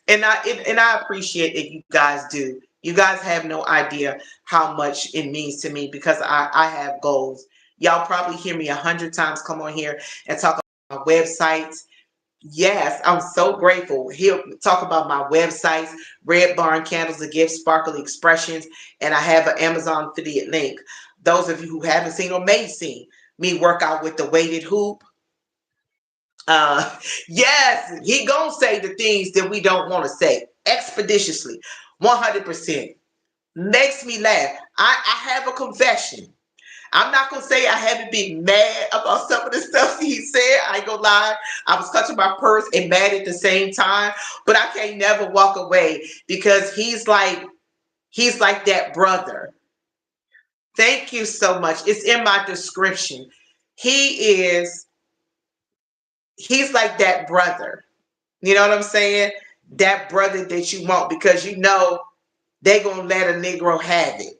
And I appreciate that you guys do. You guys have no idea how much it means to me because I have goals. Y'all probably hear me 100 times come on here and talk about my websites. Yes, I'm so grateful. He'll talk about my websites, Red Barn Candles, a gift, Sparkly Expressions, and I have an Amazon affiliate link. Those of you who haven't seen or may see me work out with the weighted hoop. Uh, yes, he gonna say the things that we don't want to say expeditiously, 100%. Makes me laugh. I have a confession. I'm not gonna say I haven't been mad about some of the stuff he said. I ain't gonna lie. I was clutching my purse and mad at the same time, but I can't never walk away because he's like that brother. Thank you so much. It's in my description. He is he's like that brother. You know what I'm saying? That brother that you want because you know they gonna let a Negro have it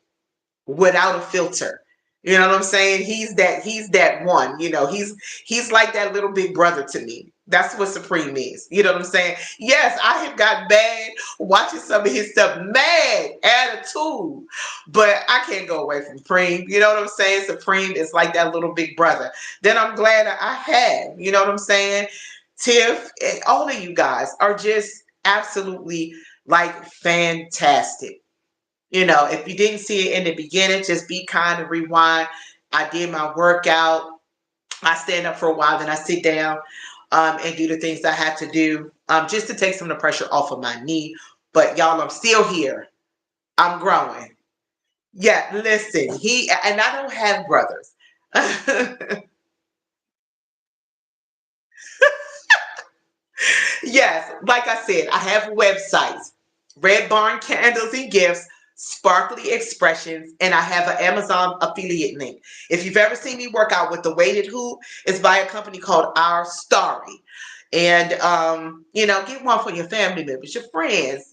without a filter. You know what I'm saying? He's that one. You know, he's like that little big brother to me. That's what Supreme is. You know what I'm saying? Yes, I have got mad watching some of his stuff, mad attitude, but I can't go away from Supreme. You know what I'm saying? Supreme is like that little big brother. Then I'm glad I have. You know what I'm saying? Tiff, and all of you guys are just absolutely like fantastic. If you didn't see it in the beginning, just be kind and rewind. I did my workout. I stand up for a while, then I sit down and do the things I have to do just to take some of the pressure off of my knee. But y'all, I'm still here. I'm growing. Yeah, listen, and I don't have brothers. Yes, like I said, I have websites, Red Barn Candles and Gifts, Sparkly Expressions, and I have an Amazon affiliate link. If you've ever seen me work out with the weighted hoop, it's by a company called Our Story. And get one for your family members, your friends,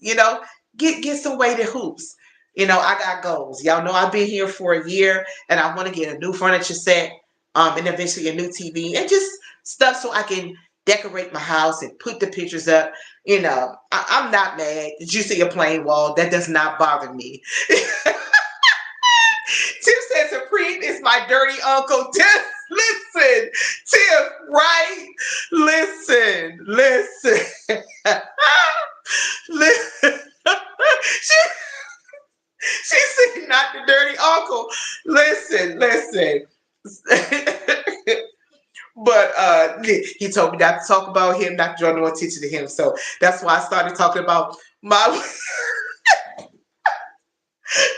get some weighted hoops. I got goals. Y'all know I've been here for a year and I want to get a new furniture set, and eventually a new TV and just stuff so I can decorate my house and put the pictures up. I'm not mad that you see a plain wall. That does not bother me. Tim said Supreme is my dirty uncle. Tim, listen, Tim, right? Listen. Listen. she, she said not the dirty uncle. Listen. But he told me not to talk about him, not to draw no attention to him. So that's why I started talking about my.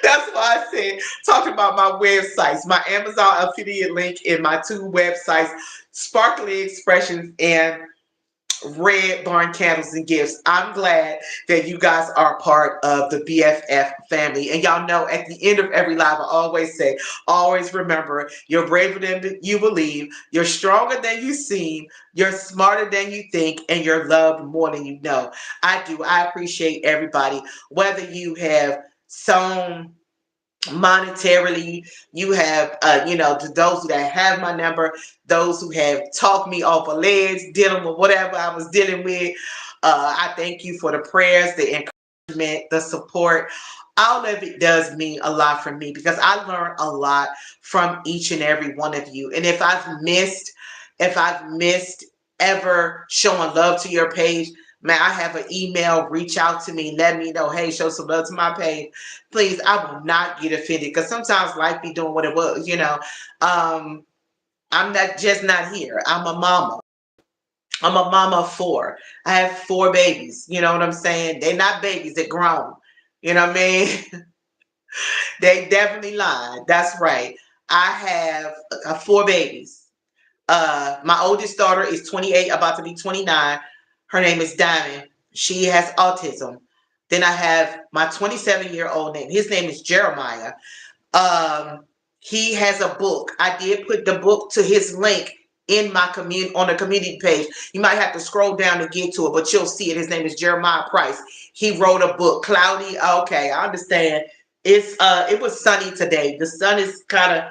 That's why I said talking about my websites, my Amazon affiliate link, and my two websites, Sparkly Expressions and Red Barn Candles and Gifts. I'm glad that you guys are part of the BFF family. And y'all know at the end of every live, I always say, always remember, you're braver than you believe, you're stronger than you seem, you're smarter than you think, and you're loved more than you know. I do. I appreciate everybody, whether you have sown monetarily, you have to those that have my number, those who have talked me off of legs dealing with whatever I was dealing with. I thank you for the prayers, the encouragement, the support. All of it does mean a lot for me because I learn a lot from each and every one of you. And if I've missed ever showing love to your page, man, I have an email, reach out to me, let me know, hey, show some love to my page. Please, I will not get offended because sometimes life be doing what it was. I'm not here. I'm a mama. I'm a mama of four. I have four babies. You know what I'm saying? They're not babies, they're grown. You know what I mean? They definitely lied. That's right. I have four babies. My oldest daughter is 28, about to be 29. Her name is Diamond. She has autism. Then I have my 27-year-old name. His name is Jeremiah. Um, he has a book. I did put the book to his link in my on the community page. You might have to scroll down to get to it, but you'll see it. His name is Jeremiah Price. He wrote a book, Cloudy. Okay, I understand. It was sunny today. The sun is kind of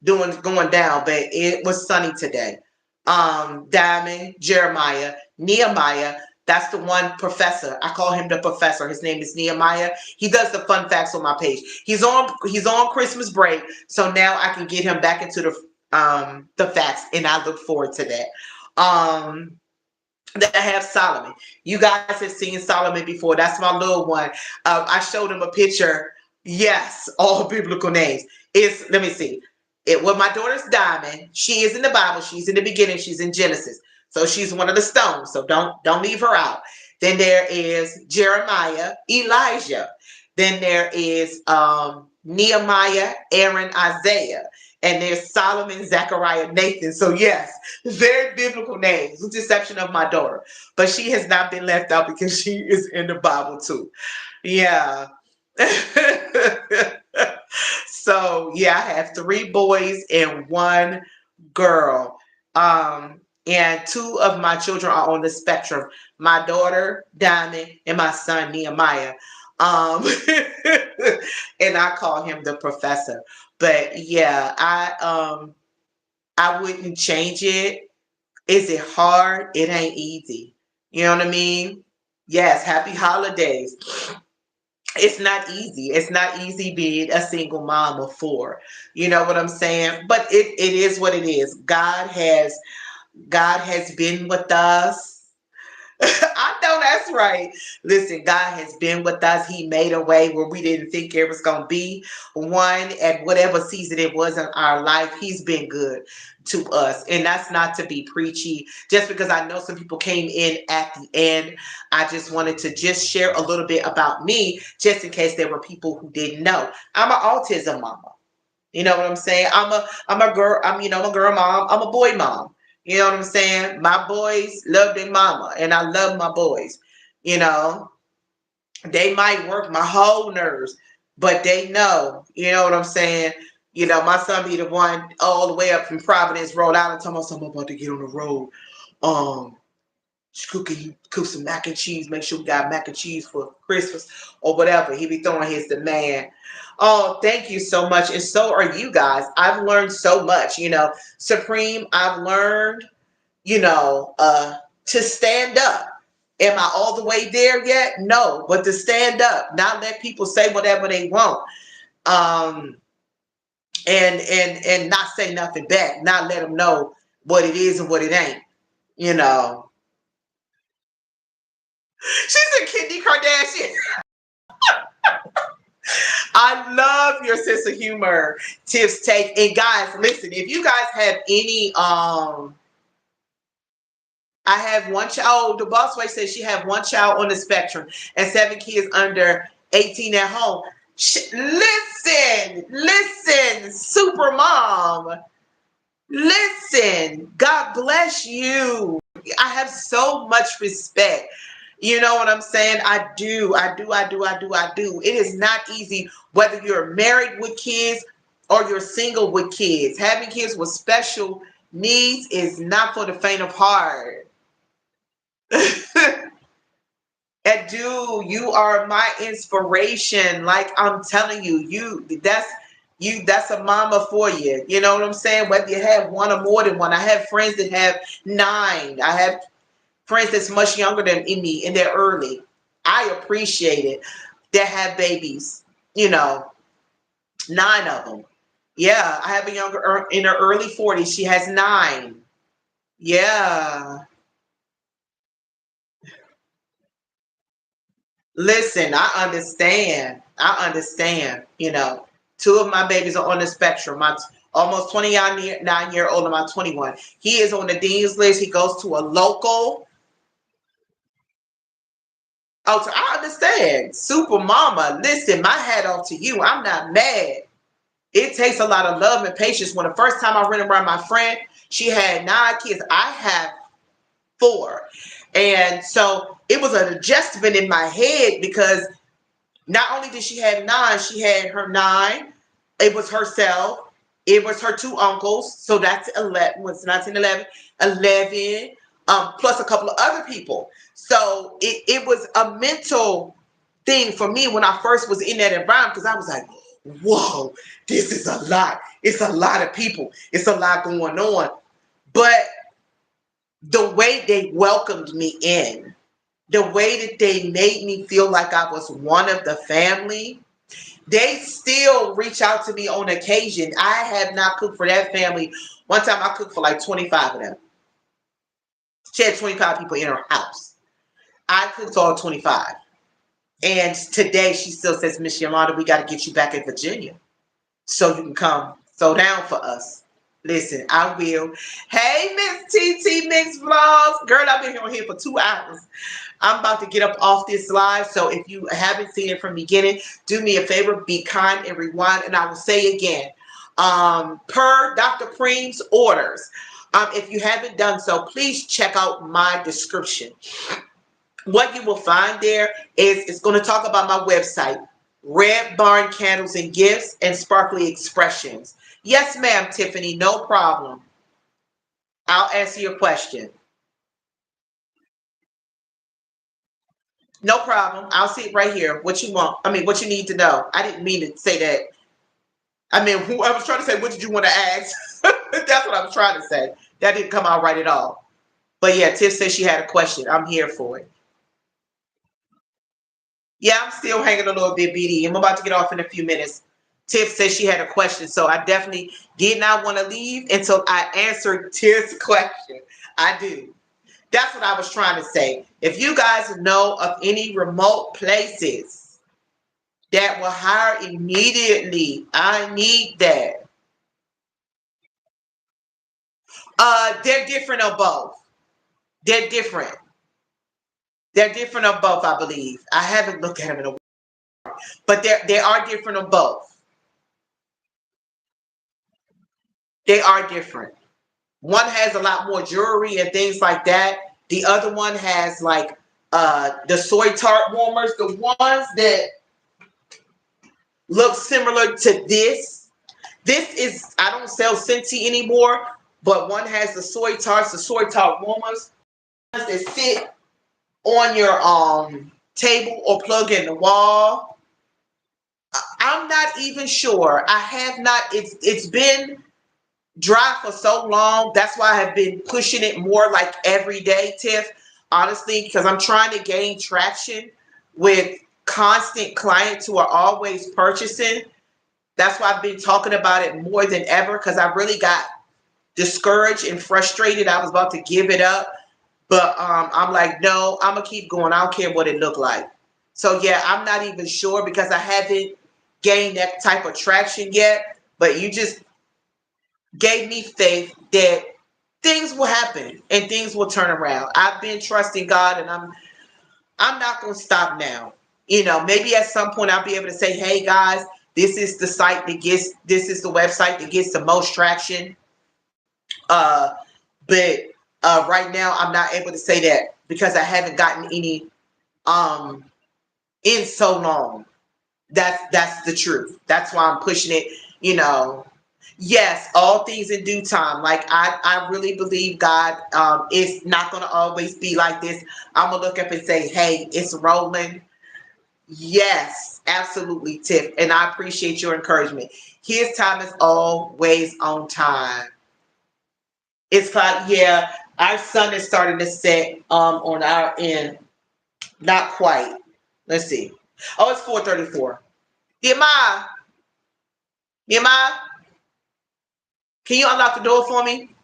going down, but it was sunny today. Diamond, Jeremiah, Nehemiah. That's the one professor. I call him the professor. His name is Nehemiah. He does the fun facts on my page. He's on Christmas break, so now I can get him back into the facts, and I look forward to that. That I have Solomon. You guys have seen Solomon before. That's my little one. I showed him a picture. Yes, all biblical names. Let me see. My daughter's Diamond. She is in the Bible. She's in the beginning. She's in Genesis. So she's one of the stones. So don't leave her out. Then there is Jeremiah, Elijah. Then there is Nehemiah, Aaron, Isaiah. And there's Solomon, Zechariah, Nathan. So yes, very biblical names, with the exception of my daughter. But she has not been left out because she is in the Bible too. Yeah. So yeah, I have three boys and one girl. And two of my children are on the spectrum. My daughter, Diamond, and my son, Nehemiah. Um, and I call him the professor. But yeah, I wouldn't change it. Is it hard? It ain't easy. You know what I mean? Yes, happy holidays. It's not easy. It's not easy being a single mom of four. You know what I'm saying? But it is what it is. God has been with us. I know that's right. Listen, God has been with us. He made a way where we didn't think it was going to be one at whatever season it was in our life. He's been good to us. And that's not to be preachy. Just because I know some people came in at the end, I just wanted to just share a little bit about me, just in case there were people who didn't know. I'm an autism mama. You know what I'm saying? I'm a girl. I'm a girl mom. I'm a boy mom. You know what I'm saying? My boys love their mama, and I love my boys. You know, they might work my whole nerves, but they know. You know what I'm saying? My son be the one all the way up from Providence, Rhode Island, talking about something about to get on the road. Um, cook some mac and cheese. Make sure we got mac and cheese for Christmas or whatever. He be throwing his demand. Oh, thank you so much. And so are you guys. I've learned so much. Supreme, I've learned, to stand up. Am I all the way there yet? No, but to stand up, not let people say whatever they want. And not say nothing back, not let them know what it is and what it ain't. She's a Kendra Kardashian. I love your sense of humor, Tips Take. And guys, listen, if you guys have any, I have one child. The boss wife says she have one child on the spectrum and 7 kids under 18 at home. Listen, super mom. Listen, God bless you. I have so much respect. You know what I'm saying? I do. It is not easy whether you're married with kids or you're single with kids. Having kids with special needs is not for the faint of heart. And dude, you are my inspiration. Like I'm telling you, that's a mama for you. You know what I'm saying? Whether you have one or more than one. I have friends that have 9. I have friends that's much younger than me in their early. I appreciate it. That have babies, 9 of them. Yeah, I have a younger in her early 40s. She has 9. Yeah. Listen, I understand. I understand. 2 of my babies are on the spectrum. My almost 29-year-old and my 21. He is on the dean's list. He goes to a local. Oh, so I understand. Super mama. Listen, my hat off to you. I'm not mad. It takes a lot of love and patience. When the first time I ran around my friend, she had 9 kids. I have 4. And so it was an adjustment in my head because not only did she have 9, she had her 9. It was herself. It was her 2 uncles. So that's 11. Was 19, 11, 11, plus a couple of other people. So it was a mental thing for me when I first was in that environment because I was like, whoa, this is a lot. It's a lot of people. It's a lot going on. But the way they welcomed me in, the way that they made me feel like I was one of the family, they still reach out to me on occasion. I have not cooked for that family. One time I cooked for like 25 of them. She had 25 people in her house. I cooked all 25. And today she still says, Miss Yolanda, we got to get you back in Virginia so you can come throw down for us. Listen, I will. Hey, Miss TT Mix Vlogs. Girl, I've been here for 2 hours. I'm about to get up off this live. So if you haven't seen it from the beginning, do me a favor, be kind and rewind. And I will say again, per Dr. Preem's orders, if you haven't done so, please check out my description. What you will find there is it's going to talk about my website, Red Barn Candles and Gifts and Sparkly Expressions. Yes, ma'am, Tiffany, no problem. I'll answer your question. No problem. I'll see it right here. What you want. I mean, what you need to know. I didn't mean to say that. I mean, I was trying to say, what did you want to ask? That's what I was trying to say. That didn't come out right at all. But yeah, Tiff said she had a question. I'm here for it. Yeah, I'm still hanging a little bit, BD. I'm about to get off in a few minutes. Tiff said she had a question, so I definitely did not want to leave until I answered Tiff's question. I do. That's what I was trying to say. If you guys know of any remote places that will hire immediately, I need that. They're different on both. They're different. They're different on both, I believe. I haven't looked at them in a while, but they are different on both. They are different. One has a lot more jewelry and things like that. The other one has like the soy tart warmers, the ones that look similar to this. This is, I don't sell Scentsy anymore, but one has the soy tart warmers that sit on your table or plug in the wall. I'm not even sure. I have not. It's been dry for so long. That's why I have been pushing it more like every day, Tiff. Honestly, because I'm trying to gain traction with constant clients who are always purchasing. That's why I've been talking about it more than ever because I really got discouraged and frustrated. I was about to give it up. But I'm like, no, I'm going to keep going. I don't care what it looked like. So, yeah, I'm not even sure because I haven't gained that type of traction yet. But you just gave me faith that things will happen and things will turn around. I've been trusting God and I'm not going to stop now. Maybe at some point I'll be able to say, hey, guys, this is the site that gets, this is the website that gets the most traction. But Right now, I'm not able to say that because I haven't gotten any um, in so long. That's the truth. That's why I'm pushing it. You know, yes, all things in due time. Like I really believe God. It's not gonna always be like this. I'm gonna look up and say, "Hey, it's rolling." Yes, absolutely, Tiff. And I appreciate your encouragement. His time is always on time. It's like, yeah, our sun is starting to set on our end. Not quite. Let's see. Oh, it's 4:34. Nehemiah, Nehemiah, can you unlock the door for me?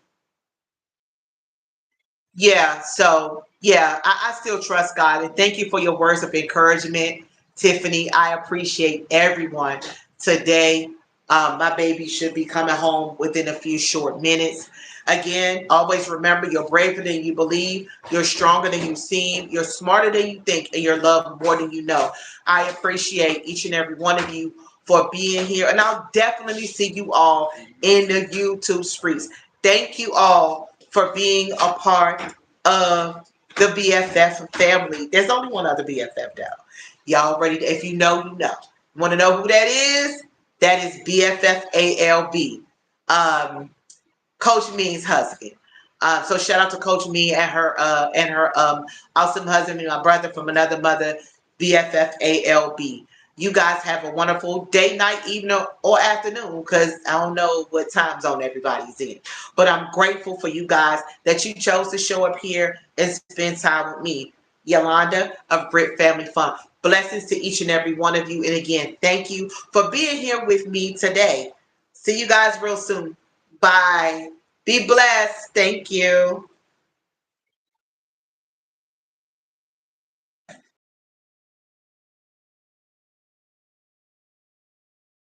Yeah, so yeah, I still trust God, and thank you for your words of encouragement, Tiffany. I appreciate everyone today. My baby should be coming home within a few short minutes. Again, always remember you're braver than you believe, you're stronger than you seem, you're smarter than you think, and you're loved more than you know. I appreciate each and every one of you for being here, and I'll definitely see you all in the YouTube streets. Thank you all for being a part of the BFF family. There's only one other BFF now. Y'all ready? If you know, you know. Want to know who that is? That is BFFALB. Coach Me's husband. So shout out to Coach Me and her awesome husband and my brother from another mother, BFFALB. You guys have a wonderful day, night, evening, or afternoon, because I don't know what time zone everybody's in. But I'm grateful for you guys that you chose to show up here and spend time with me, Yolanda of Britt Family Fun. Blessings to each and every one of you. And again, thank you for being here with me today. See you guys real soon. Bye. Be blessed. Thank you.